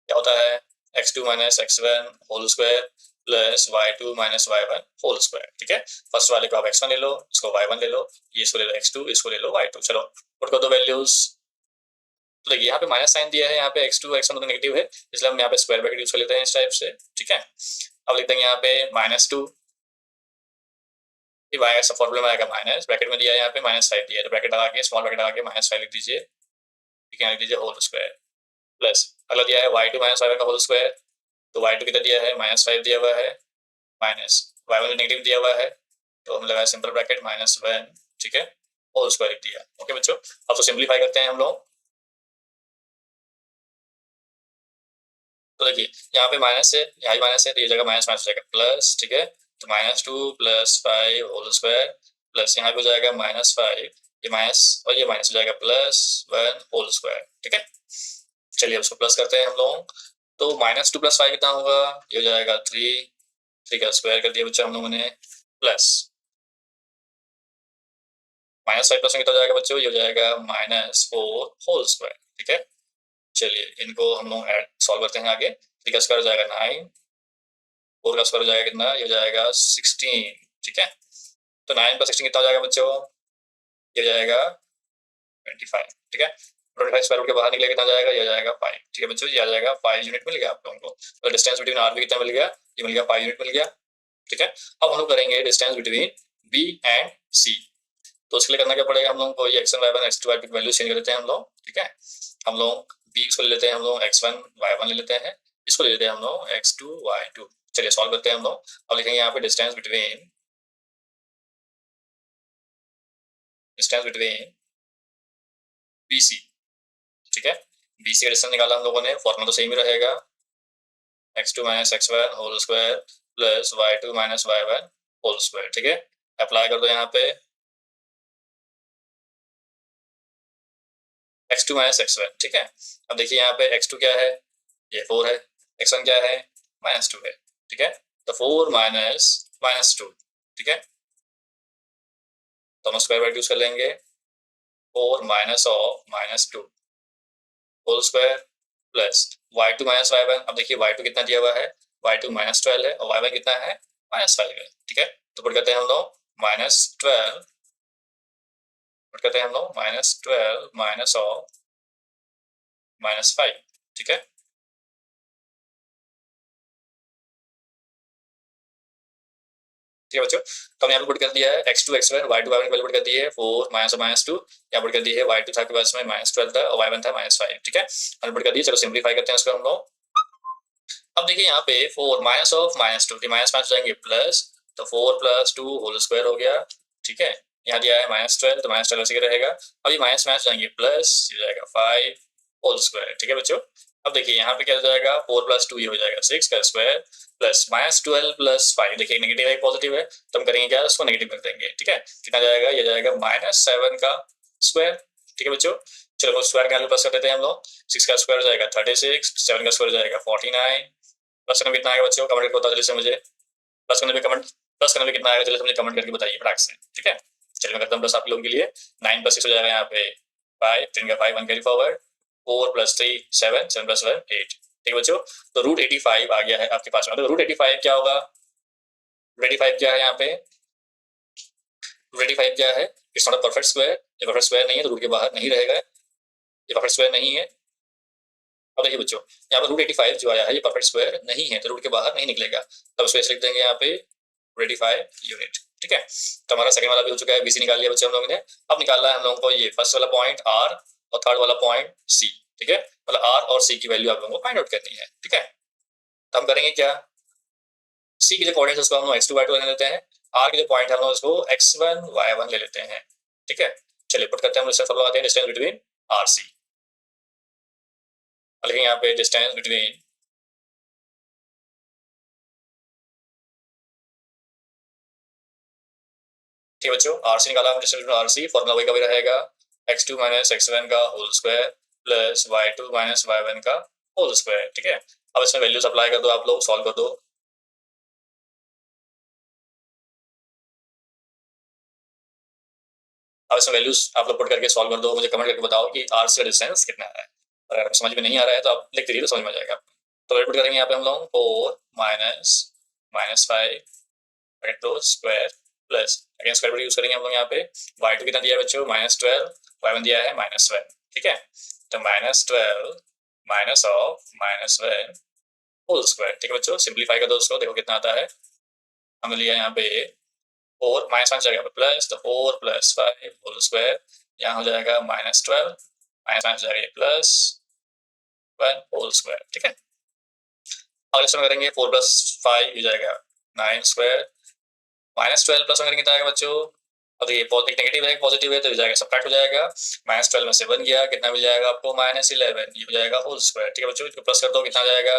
क्या होता है x2 minus x1 whole square plus y2 minus y1 whole square, ठीक है। फर्स्ट वाले को आप x1 ले लो, इसको y1 ले लो, ये इसको ले लो x2, इसको ले लो y2। चलो पुट कर दो वैल्यूज। तो देखिए यहाँ पे माइनस साइन दिया है, यहाँ पे x2 x1 तो नेगेटिव है, इसलिए हम यहाँ पे स्क्वायर ब्रैकेट यूज कर लेते हैं इस टाइप से, ठीक है। अब लिख देंगे यहाँ पे -2, y का फॉर्मूला में आएगा माइनस, ब्रैकेट में दिया है यहाँ पे -5 दिया है, तो ब्रैकेट लगा के स्मॉल ब्रैकेट लगा के -5 लिख दीजिए, ठीक है, लिख दीजिए होल स्क्वायर प्लस अगला दिया है y2 माइनस y1 का होल स्क्वायर, तो y2 कितना दिया है -5 दिया हुआ है, माइनस y1 नेगेटिव दिया हुआ है, तो हम लगाया सिंपल ब्रैकेट -1, ठीक है, होल स्क्वायर लिख दिया। ओके बच्चों, अब तो सिंपलीफाई करते हैं हम लोग। तो देखिए यहाँ पे माइनस है, यहाँ भी माइनस है, तो ये जगह माइनस माइनस हो जाएगा प्लस, ठीक है। तो -2 प्लस 5 होल स्क्वायर प्लस यहाँ पे हो जाएगा -5, ये माइनस और ये माइनस हो जाएगा +1 होल स्क्वायर, ठीक है। चलिए उसको प्लस करते हैं हम लोग। तो -2 प्लस 5 कितना होगा, ये हो जाएगा 3 का स्क्वायर कर दिया बच्चों हम लोगों ने, प्लस -5 प्लस कितना हो जाएगा बच्चों, ये हो जाएगा -4 होल स्क्वायर, ठीक है। चलिए इनको हम लोग ऐड सॉल्व करते हैं आगे। 3 का स्क्वायर हो जाएगा 9, 4 का स्क्वायर हो जाएगा कितना, ये हो जाएगा 16, ठीक है। तो 9 प्लस 16 कितना हो जाएगा बच्चों, ये हो जाएगा 25, ठीक है। 25 स्क्वायर रूट के बाहर निकले कितना हो जाएगा, ये हो जाएगा 5, ठीक है बच्चों, ये आ जाएगा 5 यूनिट मिल गया आप लोगों को। तो डिस्टेंस बिटवीन आर बी कितना मिल गया, ये मिल गया 5 यूनिट मिल गया, ठीक है। अब हम लोग करेंगे डिस्टेंस बिटवीन बी एंड सी। तो उसके लिए करना क्या पड़ेगा, हम लोग को ये x1 y1 x2 y2 की वैल्यू चेंज कर लेते हैं हम लोग, ठीक है। हम लोग b को ले लेते हैं, हम लोग x1 y1 ले लेते हैं, इसको ले लेते हैं हम लोग x2 y2। चलिए सॉल्व करते हैं हम लोग। अब लिखेंगे यहाँ पे डिस्टेंस बिटवीन बी सी, ठीक है। बी सी का डिस्टेंस निकाला हम लोगों ने, फॉर्मूला तो सेम ही रहेगा, x2 minus x1 whole square plus y2 minus y1 whole square, ठीक है। अप्लाई कर दो यहाँ पे x2 माइनस x1, ठीक है। अब देखिए यहाँ पे x2 क्या है, ये 4 है, x1 क्या है -2 है, ठीक है। तो 4 माइनस -2, ठीक है, दोनों स्क्वायर ब्रैकेट यूज कर लेंगे, 4 minus of -2 whole square plus y2 minus y1। अब देखिए y2 कितना दिया हुआ है, y2 -12 है और y1 कितना है -5 है, ठीक है। तो पुट करते हैं हम लोग -12, पुट करते हैं हम लोग -12 माइनस ऑफ -5, ठीक है। ठीक है बच्चों। तो हमने यहाँ पे पुट कर दिया है x2 x1 y2 y1 की वैल्यू पुट कर दी है 4 -2 यहाँ पुट कर दी है y2 था आपके पास में -12 था और y1 था -5, ठीक है हमने पुट कर दिया। चलो सिंप्लीफाई करते हैं इसको हम लोग। अब देखिए यहाँ पे 4 माइनस ऑफ -2 माइनस माइनस जाएंगे प्लस, तो 4 + 2 होल स्क्वायर हो गया, ठीक है। यहाँ दिया है -12 तो -12 ऐसे ही रहेगा। अभी माइनस माइनस जाएंगे प्लस, ये जाएगा 5 होल स्क्वायर, ठीक है बच्चों। अब देखिए यहाँ पे क्या हो जाएगा 4 + 2 ये हो जाएगा 6 का स्क्वायर प्लस -12 + 5, देखिए नेगेटिव है पॉजिटिव है तो हम करेंगे क्या, उसको नेगेटिव कर देंगे, ठीक है। कितना जाएगा, ये जाएगा -7 का स्क्वायर, ठीक है बच्चों। चलो स्क्वायर का प्लस कर देते हैं हम लोग। 6 का स्क्वायर हो जाएगा 36, 7 का स्क्वायर हो जाएगा 49, प्लस करने में कितना आएगा बच्चों, कमेंट करके बताओ जल्दी से मुझे। प्लस करने में कितना आएगा जल्दी से मुझे कमेंट करके बताइए फटाक से, ठीक है। चलिए मैं करता हूँ प्लस आप लोगों के लिए। 9 + 6 हो जाएगा यहाँ पे 5, 3 का 5 1 कैरी फॉरवर्ड, 4 + 3 7, 7 + 1 8, ठीक है बच्चों। तो √85 आ गया है आपके पास में। तो √85 क्या होगा, √85 क्या है यहाँ पे, √85 क्या है, it's not a perfect square. ये परफेक्ट स्क्वायर नहीं है तो रूट के बाहर नहीं रहेगा, ये परफेक्ट स्क्वायर नहीं है। अब देखिए बच्चों यहाँ पर √85 जो आया है ये परफेक्ट स्क्वायर नहीं है तो रूट के बाहर नहीं निकलेगा, तब स्पेस लिख देंगे यहाँ पे √85 यूनिट, ठीक है। तो हमारा सेकंड वाला भी हो चुका है, BC निकाल लिया बच्चों हम लोगों ने। अब निकालना है हम लोगों को ये फर्स्ट वाला पॉइंट R और थर्ड वाला पॉइंट C, ठीक है। मतलब R और C की वैल्यू आप लोगों को फाइंड आउट करनी है, ठीक है। तो हम करेंगे क्या, C के जो कोऑर्डिनेट्स उसको हम लोग x2 y2 ले लेते हैं, R के जो पॉइंट है हम लोग उसको x1 y1 ले लेते हैं, ठीक है। चलिए पुट करते हैं हम इससे फॉलो आते हैं डिस्टेंस बिटवीन RC, लिखेंगे यहाँ पे डिस्टेंस बिटवीन ठीक है बच्चों। RC निकाला हम, डिस्टेंस बिटवीन RC फॉर्मूला वही का वही रहेगा, x2 - x1 का whole square plus y2 - y1 का होल स्क्वायर, ठीक है। अब इसमें वैल्यूज अप्लाई कर दो, आप लोग सॉल्व कर दो। अब इसमें वैल्यूज आप लोग पुट करके सॉल्व कर दो, मुझे कमेंट करके बताओ कि RC का डिस्टेंस कितना है। अगर आपको समझ में नहीं आ रहा है तो आप लिख दीजिए तो समझ में आ जाएगा। तो वैल्यू पुट करेंगे यहाँ पे हम लोग 4 -5 तो square plus again square root use करेंगे हम लोग यहाँ पे। y2 कितना दिया है बच्चों -12, y1 दिया है -1, ठीक है। तो -12 माइनस ऑफ -1 होल स्क्वायर, ठीक है बच्चों। सिंप्लीफाई कर दो उसको, देखो कितना आता है। हमने लिया यहाँ पे 4 -1 जाएगा प्लस, तो 4 + 5 होल स्क्वायर, यहाँ हो जाएगा -12 -1 जाएगा +1 होल स्क्वायर, ठीक है। अगले इसमें करेंगे 4 + 5 हो जाएगा 9 स्क्वायर, -12 प्लस करेंगे तो आएगा बच्चों, अब ये एक नेगेटिव है पॉजिटिव है तो ये जाएगा सब्ट्रैक्ट हो जाएगा, -12 में से 1 गया, कितना मिल जाएगा आपको -11, ये हो जाएगा होल स्क्वायर, ठीक है बच्चों। इसको प्लस कर दो, कितना जाएगा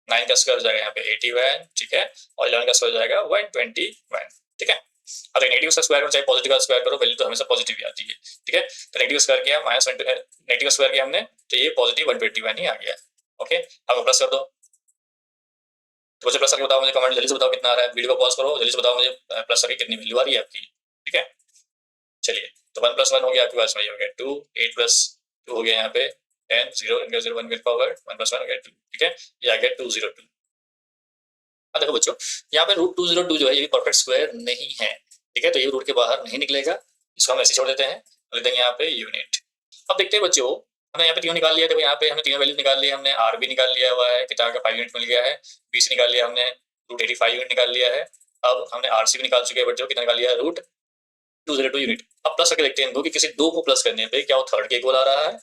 9 का स्क्वायर हो जाएगा यहाँ पे 81, ठीक है, और 11 का स्क्वायर हो जाएगा 121, ठीक है। अब नेगेटिव का स्क्वायर करो चाहे पॉजिटिव का स्क्वायर करो, वैल्यू तो हमेशा पॉजिटिव ही आती है, ठीक है। तो नेगेटिव स्क्वायर किया नेगेटिव स्क्वायर किया हमने तो ये पॉजिटिव 121 ही आ गया, ओके। अब प्लस कर दो, तो मुझे प्लस करके बताओ, मुझे कमेंट जल्दी से बताओ कितना आ रहा है। वीडियो को पॉज करो, जल्दी से बताओ मुझे प्लस करके कितनी वैल्यू आ रही है आपकी, ठीक है। चलिए तो 1 + 1 हो गया आपके पास में, ये हो गया 2, 8 + 2 हो गया यहाँ पे 10, 0 इनका 0 1 गेट फॉरवर्ड, 1 + 1 हो गया 2, ठीक है। ये आ गया 202। अब देखो बच्चों यहाँ पे √202 जो है ये भी परफेक्ट स्क्वायर नहीं है, ठीक है। तो ये रूट के बाहर नहीं निकलेगा, इसको हम ऐसे छोड़ देते हैं, लिख देंगे यहाँ पे यूनिट। अब देखते हैं बच्चों, हमने यहाँ पे तीनों निकाल लिया, देखो यहाँ पे हमने तीनों वैल्यू निकाल लिया, हमने RB निकाल लिया हुआ है, कितना का 5 यूनिट मिल गया है, BC निकाल लिया हमने, √85 यूनिट निकाल लिया है। अब हमने RC भी निकाल चुके हैं बच्चों, कितना निकाल लिया है √202 यूनिट। अब प्लस करके देखते हैं इनको कि किसी दो को प्लस करने पे क्या वो थर्ड के इक्वल आ रहा है।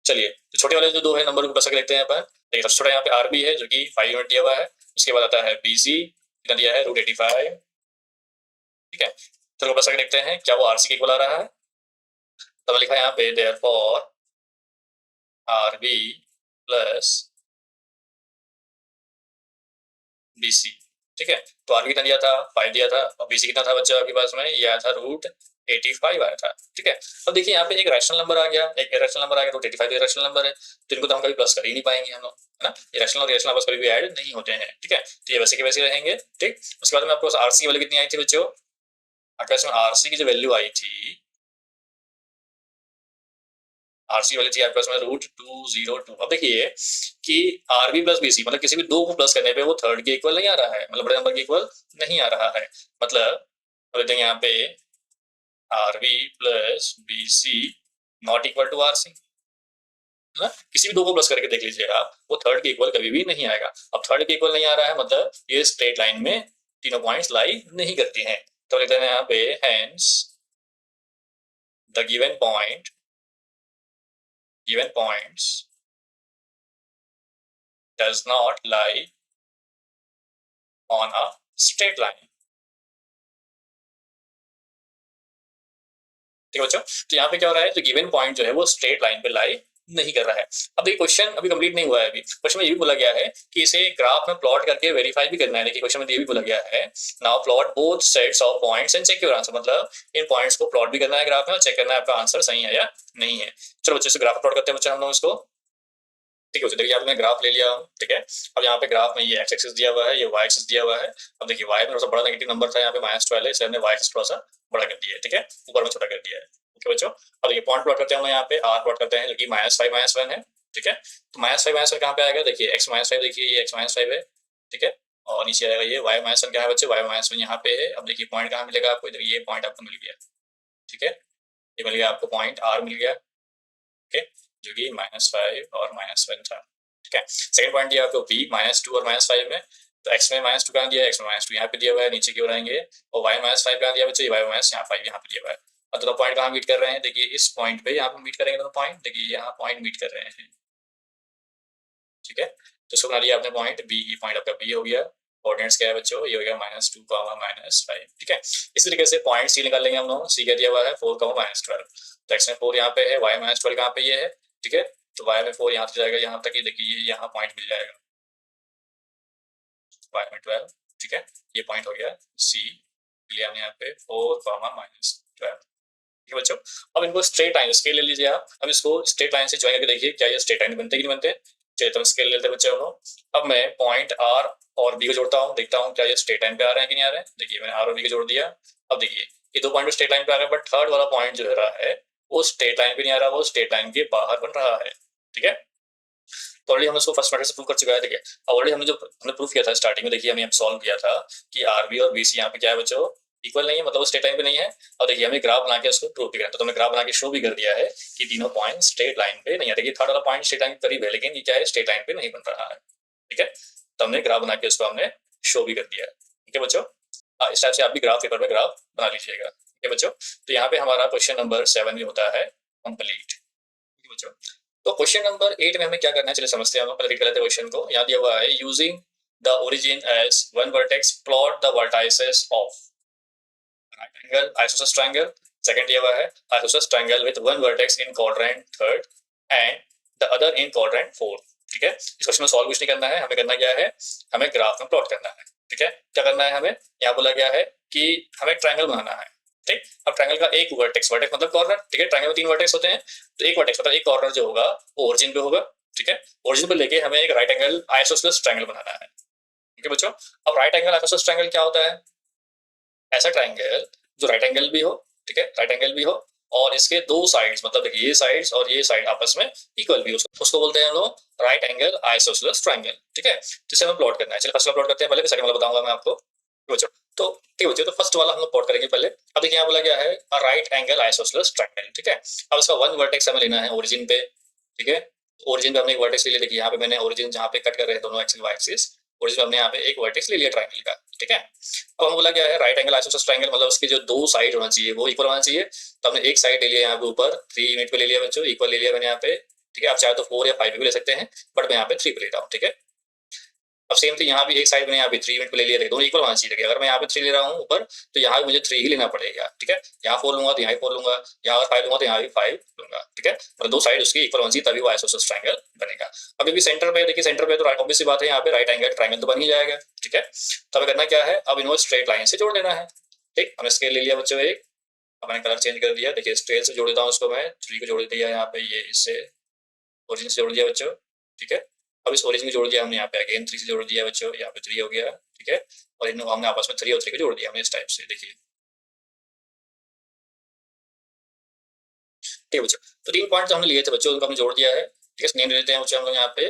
चलिए तो छोटे वाले जो दो है नंबर को प्लस करके देखते हैं अपन। देखिए सबसे छोटा यहाँ पे RB है जो कि 5 यूनिट दिया हुआ है, उसके बाद आता है BC कितना दिया है √85, ठीक है। तो प्लस करके देखते हैं क्या वो RC के इक्वल आ रहा है। तो लिखा है यहाँ पे देयरफॉर RB प्लस BC, ठीक है। तो RB कितना दिया था 5 दिया था, और BC कितना था बच्चा आपके पास में, ये आया था √85 आया था, ठीक है। अब देखिए यहाँ पे एक रैशनल नंबर आ गया, एक इरेशनल नंबर आ गया, √85 तो इरेशनल नंबर है, तो इनको तो हम कभी प्लस कर ही नहीं पाएंगे हम लोग, है ना। इरेशनल और रेशनल आपस कभी भी ऐड नहीं होते हैं, ठीक है। तो ये वैसे के वैसे रहेंगे, ठीक। उसके बाद में आपको RC की वैल्यू कितनी आई थी बच्चों, आपके पास में RC की जो वैल्यू आई थी, RC वाली थी आपके पास में √202। अब देखिए कि RB प्लस BC मतलब किसी भी दो को प्लस करने पे वो थर्ड के इक्वल नहीं आ रहा है, मतलब बड़े नंबर के इक्वल नहीं आ रहा है। मतलब देंगे यहाँ पे RB plus BC not equal to RC, है ना। किसी भी दो को प्लस करके देख लीजिएगा आप, वो थर्ड के इक्वल कभी भी नहीं आएगा। अब थर्ड के इक्वल नहीं आ रहा है मतलब ये स्ट्रेट लाइन में तीनों पॉइंट्स लाई नहीं करती हैं। तो लिखते हैं यहाँ पे hence the given points does not lie on a straight line. ठीक है बच्चों, तो यहाँ पे क्या हो रहा है, तो गिवन पॉइंट जो है वो स्ट्रेट लाइन पे लाई नहीं कर रहा है। अब देखिए क्वेश्चन अभी कंप्लीट नहीं हुआ है। अभी क्वेश्चन में ये भी बोला गया है कि इसे ग्राफ में प्लॉट करके वेरीफाई भी करना है। देखिए क्वेश्चन में ये भी बोला गया है, now plot both sets of points and check your answer, मतलब इन पॉइंट्स को प्लॉट भी करना है ग्राफ में और चेक करना है आपका आंसर सही है या नहीं है। चलो बच्चे से ग्राफ प्लॉट करते हैं बच्चे हम लोग इसको। ठीक है, देखिए यहाँ पे मैं ग्राफ ले लिया हूँ। ठीक है, अब यहाँ पे ग्राफ में ये एक्स एक्सिस दिया हुआ है, ये वाई एक्सिस दिया हुआ है। अब देखिए वाई में थोड़ा सा बड़ा नेगेटिव नंबर था, यहाँ पे -12 है, इसलिए हमने वाई एक्सिस थोड़ा सा बड़ा कर दिया है। ठीक है, ऊपर में छोटा कर दिया है। ओके बच्चों, अब देखिए पॉइंट प्लॉट करते हैं हम यहाँ पे आर प्लॉट करते हैं, जो कि -5 -1 है। ठीक है, तो -5 कहाँ पे आएगा, देखिए x -5, देखिए ये x -5 है। ठीक है, और नीचे आएगा ये y -1 क्या है बच्चे, y -1 यहाँ पे है। अब देखिए पॉइंट कहाँ मिलेगा आपको, ये पॉइंट आपको मिल गया। ठीक है, ये मिल गया आपको पॉइंट आर मिल गया। ओके, जो कि -5 और -1 था। ठीक है, सेकंड पॉइंट दिया आपको b -2 और -5 में। तो x में -2 कहाँ दिया है, x में -2 यहाँ पे दिया हुआ है, नीचे की ओर आएंगे। और y -5 कहाँ दिया बच्चे, y -5 यहाँ पे दिया हुआ है। और दोनों पॉइंट कहाँ मीट कर रहे हैं, देखिए इस पॉइंट पे यहाँ पे मीट करेंगे दोनों पॉइंट। देखिए यहाँ पॉइंट मीट कर रहे हैं। ठीक है, तो इसको बना लिया आपने पॉइंट बी, ये पॉइंट आपका बी हो गया। कोऑर्डिनेट्स क्या है बच्चों, ये हो गया -2, -5। ठीक है, इसी तरीके से पॉइंट सी निकाल लेंगे हम लोग। सी क्या दिया हुआ है 4, -12। तो x में 4 यहाँ पे है, y -12 कहाँ पे ये है। ठीक है, तो y में 4 यहाँ से जाएगा यहाँ तक, ये देखिए यहाँ पॉइंट मिल जाएगा y में 12। ठीक है, ये पॉइंट हो गया सी, लिया हमने यहाँ पे 4, -12। ठीक है बच्चों, अब इनको स्ट्रेट लाइन स्केल ले लीजिए आप। अब इसको स्ट्रेट लाइन से ज्वाइन करके देखिए क्या ये स्ट्रेट लाइन बनते कि नहीं बनते। चलिए तो स्केल लेते हैं बच्चे हम लोग। अब मैं पॉइंट आर और बी को जोड़ता हूँ, देखता हूँ क्या ये स्ट्रेट लाइन पे आ रहे हैं कि नहीं आ रहे हैं। देखिए मैंने आर और बी को जोड़ दिया। अब देखिए ये दो पॉइंट स्ट्रेट लाइन पे आ रहे हैं, बट थर्ड वाला पॉइंट जो रहा है वो स्ट्रेट लाइन पे नहीं आ रहा, वो स्ट्रेट लाइन के बाहर बन रहा है। ठीक है, तो ऑलरेडी हमने उसको फर्स्ट मेथड से प्रूव कर चुका है। देखिए ऑलरेडी हमने प्रूव किया था स्टार्टिंग में, देखिए हमने सॉल्व किया था कि आरबी और बीसी यहाँ पे क्या है बच्चों, इक्वल नहीं है, मतलब स्ट्रेट लाइन पे नहीं है। और देखिए हमें ग्राफ बना के उसको प्रूव भी करना, तो हमने ग्राफ बना के शो भी कर दिया है कि तीनों पॉइंट स्ट्रेट लाइन पे नहीं है। देखिए थर्ड वाला पॉइंट स्ट्रेट लाइन के करीब है, लेकिन ये क्या है, स्ट्रेट लाइन पे नहीं बन रहा है। ठीक है, तो हमने ग्राफ बना के उसको हमने शो भी कर दिया है। ठीक है बच्चों, इस टाइप से आप भी ग्राफ पेपर पे ग्राफ बना लीजिएगा। ठीक है बच्चों, तो यहाँ पे हमारा क्वेश्चन नंबर 7 भी होता है कंप्लीट। ठीक है बच्चों, तो क्वेश्चन नंबर 8 में हमें क्या करना है, चलिए समझते हैं। हम पहले रीड कर लेते हैं क्वेश्चन को। यहाँ दिया हुआ है, using the origin as one vertex plot the vertices of right angle isosceles triangle. Second दिया हुआ है, isosceles triangle with one vertex in quadrant third and the other in quadrant fourth. ठीक है, इस क्वेश्चन में सॉल्व कुछ नहीं करना है, हमें करना क्या है, हमें ग्राफ में प्लॉट करना है। ठीक है, क्या करना है हमें, यहाँ बोला गया है कि हमें ट्रायंगल बनाना है। ठीक, अब ट्रायंगल का एक वर्टेक्स मतलब कॉर्नर। ठीक है, ट्रायंगल में 3 वर्टेक्स होते हैं, तो एक वर्टेक्स मतलब एक कॉर्नर जो होगा वो ओरिजिन पे होगा। ठीक है, ओरिजिन पे लेके हमें एक राइट एंगल आइसोसेलेस ट्रायंगल बनाना है। ठीक है बच्चों, अब राइट एंगल आइसोसेलेस ट्रायंगल क्या होता है, ऐसा ट्रायंगल जो राइट एंगल भी हो। ठीक है, राइट एंगल भी हो और इसके दो साइड्स, मतलब देखिए ये साइड्स और ये साइड आपस में इक्वल भी हो, उसको बोलते हैं हम लोग राइट एंगल आइसोसेलेस ट्रायंगल। ठीक है, जिसे हमें प्लॉट करना है। चलिए फर्स्ट वाला प्लॉट करते हैं, पहले सेकंड वाला बताऊंगा मैं आपको। बच्चों तो ठीक बच्चों, तो फर्स्ट वाला हम लोग प्लॉट करेंगे पहले। अब देखिए यहाँ बोला गया है राइट एंगल आइसोसेलेस ट्रायंगल। ठीक है, अब इसका वन वर्टेक्स हमें लेना है ओरिजिन पे। ठीक है, ओरिजिन पे हमने एक वर्टेक्स ले लिया। देखिए यहाँ पे मैंने ओरिजिन जहाँ पे कट कर रहे हैं दोनों एक्सिस वाई एक्सिस, ओरिजिन पे हमने यहाँ पे एक वर्टेक्स ले लिया ट्रायंगल का। ठीक है, अब हम बोला गया है राइट एंगल आइसोसेलेस ट्रायंगल, मतलब उसके जो दो साइड होना चाहिए वो इक्वल होना चाहिए। तो हमने एक साइड ले लिया यहाँ पे ऊपर 3 यूनिट पे ले लिया बच्चों, इक्वल ले लिया मैंने यहाँ पे। ठीक है, आप चाहे तो 4 या 5 भी ले सकते हैं, बट मैं यहाँ पे 3 पे ले रहा हूँ। ठीक है, अब सेम थिंग यहाँ भी एक साइड में यहाँ पे 3 यूनिट पे ले लिया, दोनों इक्वल होना चाहिए। अगर मैं यहाँ पे 3 ले रहा हूँ ऊपर, तो यहाँ भी मुझे 3 ही लेना पड़ेगा। ठीक है, यहाँ 4 लूंगा तो यहाँ भी 4 लूंगा, यहाँ अगर 5 लूंगा तो यहाँ भी 5 लूंगा। ठीक है, मतलब दो साइड उसकी इक्वल होनी चाहिए, तभी वो आइसोसेलेस ट्रायंगल बनेगा। अब भी सेंटर पे देखिए, सेंटर पे तो ऑब्वियस सी बात है, यहाँ पे राइट एंगल ट्रायंगल तो बन ही जाएगा। ठीक है, तो हमें करना क्या है, अब इनको स्ट्रेट लाइन से जोड़ देना है। ठीक, हमने स्केल ले लिया बच्चों एक, अब मैंने कलर चेंज कर दिया। देखिए स्ट्रेट से जोड़ देता हूँ उसको मैं, 3 को जोड़ दिया यहाँ पे, ये इससे ओरिजिन से जोड़ दिया बच्चों। ठीक है, अब इस ओरिजिन को जोड़ दिया हमने यहाँ पे, अगेन 3 से जोड़ दिया बच्चों, यहाँ पे 3 हो गया। ठीक है, और इन हमने आपस में 3 और 3 को जोड़ दिया हमने इस टाइप से। देखिए ठीक है बच्चों, तो 3 पॉइंट हमने लिए थे बच्चों, उनको हमने जोड़ दिया है। ठीक है, नेम दे देते हैं बच्चों हम लोग यहाँ पे।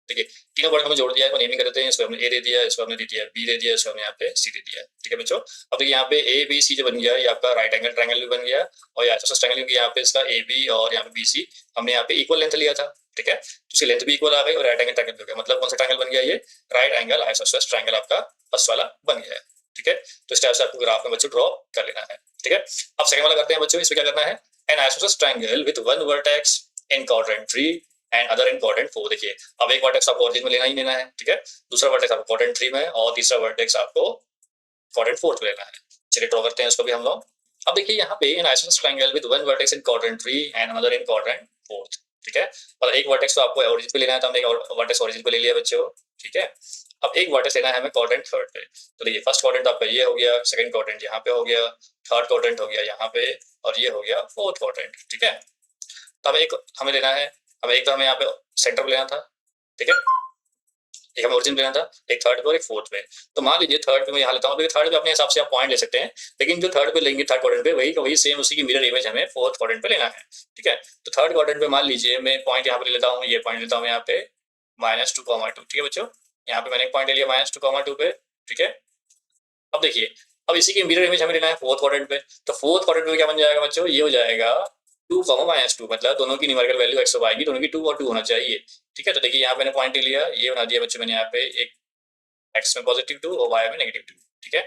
देखिए तीनों पॉइंट हमने जोड़ दिया है, नेमिंग कर देते हैं। इसको हमने ए दे दिया, इसको हमने दे दिया बी दे दिया, इसको हमने यहाँ पे सी दे दिया। ठीक है बच्चों, अब देखिए यहाँ पे ए बी सी जो बन गया, ये आपका राइट एंगल ट्रायंगल भी बन गया, और आइसोसेलेस ट्रायंगल यहाँ पे इसका ए बी और यहाँ पे बी सी हमने यहाँ पे इक्वल लेंथ लिया था। ठीक है, तो उसकी लेंथ भी इक्वल आ गई और राइट एंगल ट्रायंगल भी हो गया। मतलब कौन सा ट्रायंगल बन गया, ये राइट एंगल आइसोसेलेस ट्रायंगल आपका फर्स्ट वाला बन गया है। ठीक है, तो इस टाइप से आपको ग्राफ में बच्चों ड्रॉ कर लेना है। ठीक है, अब सेकंड वाला करते हैं बच्चों। इसमें क्या करना है, N isosceles triangle with one vertex in quadrant 3 and other in quadrant 4। देखिए अब एक वर्टेक्स आपको ओरिजिन में लेना ही लेना है, ठीक है, दूसरा वर्टेक्स आपको क्वाड्रेंट 3 में और तीसरा वर्टेक्स आपको क्वाड्रेंट 4 में लेना है। चलिए ड्रॉ करते हैं इसको भी हम लोग। अब देखिए यहाँ पे N isosceles triangle with one vertex in quadrant 3 and another in quadrant 4। ठीक है, और एक वर्टेक्स तो आपको ओरिजिन पे लेना है, तो हमने एक वर्टेक्स ओरिजिन पे ले लिया बच्चों। ठीक है, अब एक वर्टेक्स लेना है हमें क्वाड्रेंट थर्ड पे। तो देखिए फर्स्ट क्वाड्रेंट आपका ये हो गया, सेकंड क्वाड्रेंट यहाँ पे हो गया, थर्ड क्वाड्रेंट हो गया यहाँ पे, और ये हो गया फोर्थ क्वाड्रेंट। ठीक है, तो अब एक हमें लेना है, अब एक तो हमें यहाँ पे सेंटर पे लेना था, ठीक है, एक हमें ओरिजिन लेना था, एक थर्ड पे और एक फोर्थ पे। तो मान लीजिए थर्ड पे मैं यहाँ लेता हूँ, थर्ड पे अपने हिसाब से आप पॉइंट ले सकते हैं, लेकिन जो थर्ड पे लेंगे थर्ड क्वाड्रेंट पे वही वही सेम उसी की मिरर इमेज हमें फोर्थ क्वाड्रेंट पे लेना है। ठीक है, तो थर्ड क्वाड्रेंट पे मान लीजिए मैं पॉइंट यहाँ पे ले लेता हूँ, ये पॉइंट लेता हूँ यहाँ पे -2,2। ठीक है बच्चों, यहाँ पे मैंने एक पॉइंट ले लिया -2,2 पे। ठीक है, अब देखिए अब इसी की मिरर इमेज हमें लेना है फोर्थ क्वाड्रेंट पे। तो फोर्थ क्वाड्रेंट में क्या बन जाएगा बच्चों, ये हो जाएगा 2, -2, मतलब दोनों की न्यूमेरिकल वैल्यू x आएगी, दोनों की 2 और 2 होना चाहिए। ठीक है, तो देखिए यहाँ पे मैंने पॉइंट ले लिया, ये बना दिया बच्चों मैंने यहाँ पे एक x में +2 और y में -2। ठीक है,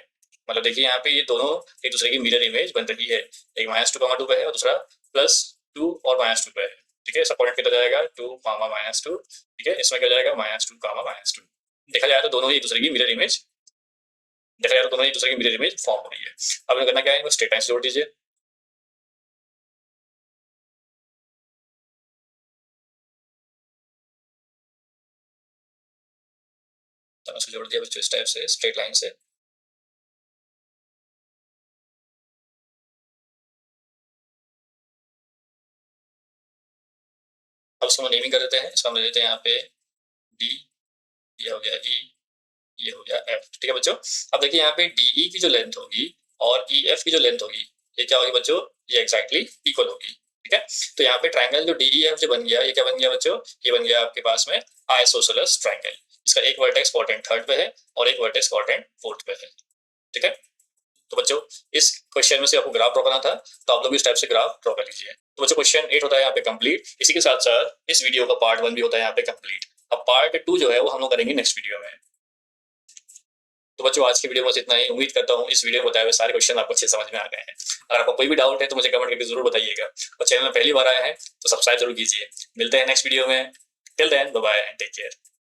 मतलब देखिए यहाँ पे ये दोनों एक दूसरे की मिरर इमेज बन रही है, एक -2,2 पे है और दूसरा +2 और -2 पे है। ठीक है, इसका पॉइंट कितना जाएगा 2, -2। ठीक है, इसमें क्या जाएगा -2, -2। देखा जाए तो दोनों ही एक दूसरे की मिरर इमेज, देखा जाए तो दोनों एक दूसरे की मिरर इमेज फॉर्म हो रही है। अब इन्हें करना क्या है, स्ट्रेट लाइन से जोड़ दीजिए। दोनों से जोड़ दिया बच्चों इस टाइप से स्ट्रेट लाइन से। अब इसको नेमिंग कर देते हैं, इसको हम ले लेते हैं यहाँ पे डी, ये हो गया ई, ये हो गया एफ। ठीक है बच्चों, अब देखिए यहाँ पे डीई की जो लेंथ होगी और ई एफ की जो लेंथ होगी, ये क्या होगी बच्चों, ये एक्जैक्टली इक्वल होगी। ठीक है, तो यहाँ पे ट्राइंगल जो डीई एफ जो बन गया, ये क्या बन गया बच्चों, ये बन गया आपके पास में आइसोसेलेस ट्राइंगल। इसका एक वर्टेक्स क्वाड्रेंट थर्ड पे है और एक वर्टेक्स क्वाड्रेंट फोर्थ पे है। ठीक है, तो बच्चों इस क्वेश्चन में से आपको ग्राफ ड्रॉ करना था, तो आप लोग इस टाइप से ग्राफ ड्रॉ कर लीजिए। तो बच्चों क्वेश्चन 8 होता है यहाँ पे कंप्लीट। इसी के साथ साथ इस वीडियो का पार्ट 1 भी होता है यहाँ पे कंप्लीट। अब पार्ट 2 जो है वो हम लोग करेंगे नेक्स्ट वीडियो में। तो बच्चों आज की वीडियो बस इतना ही। उम्मीद करता हूँ इस वीडियो में बताए हुए सारे क्वेश्चन आपको अच्छे समझ में आ गए हैं। अगर आपको कोई भी डाउट है तो मुझे कमेंट करके जरूर बताइएगा, और चैनल में पहली बार आए हैं तो सब्सक्राइब जरूर कीजिए। मिलते हैं नेक्स्ट वीडियो में। Till then bye bye and take care.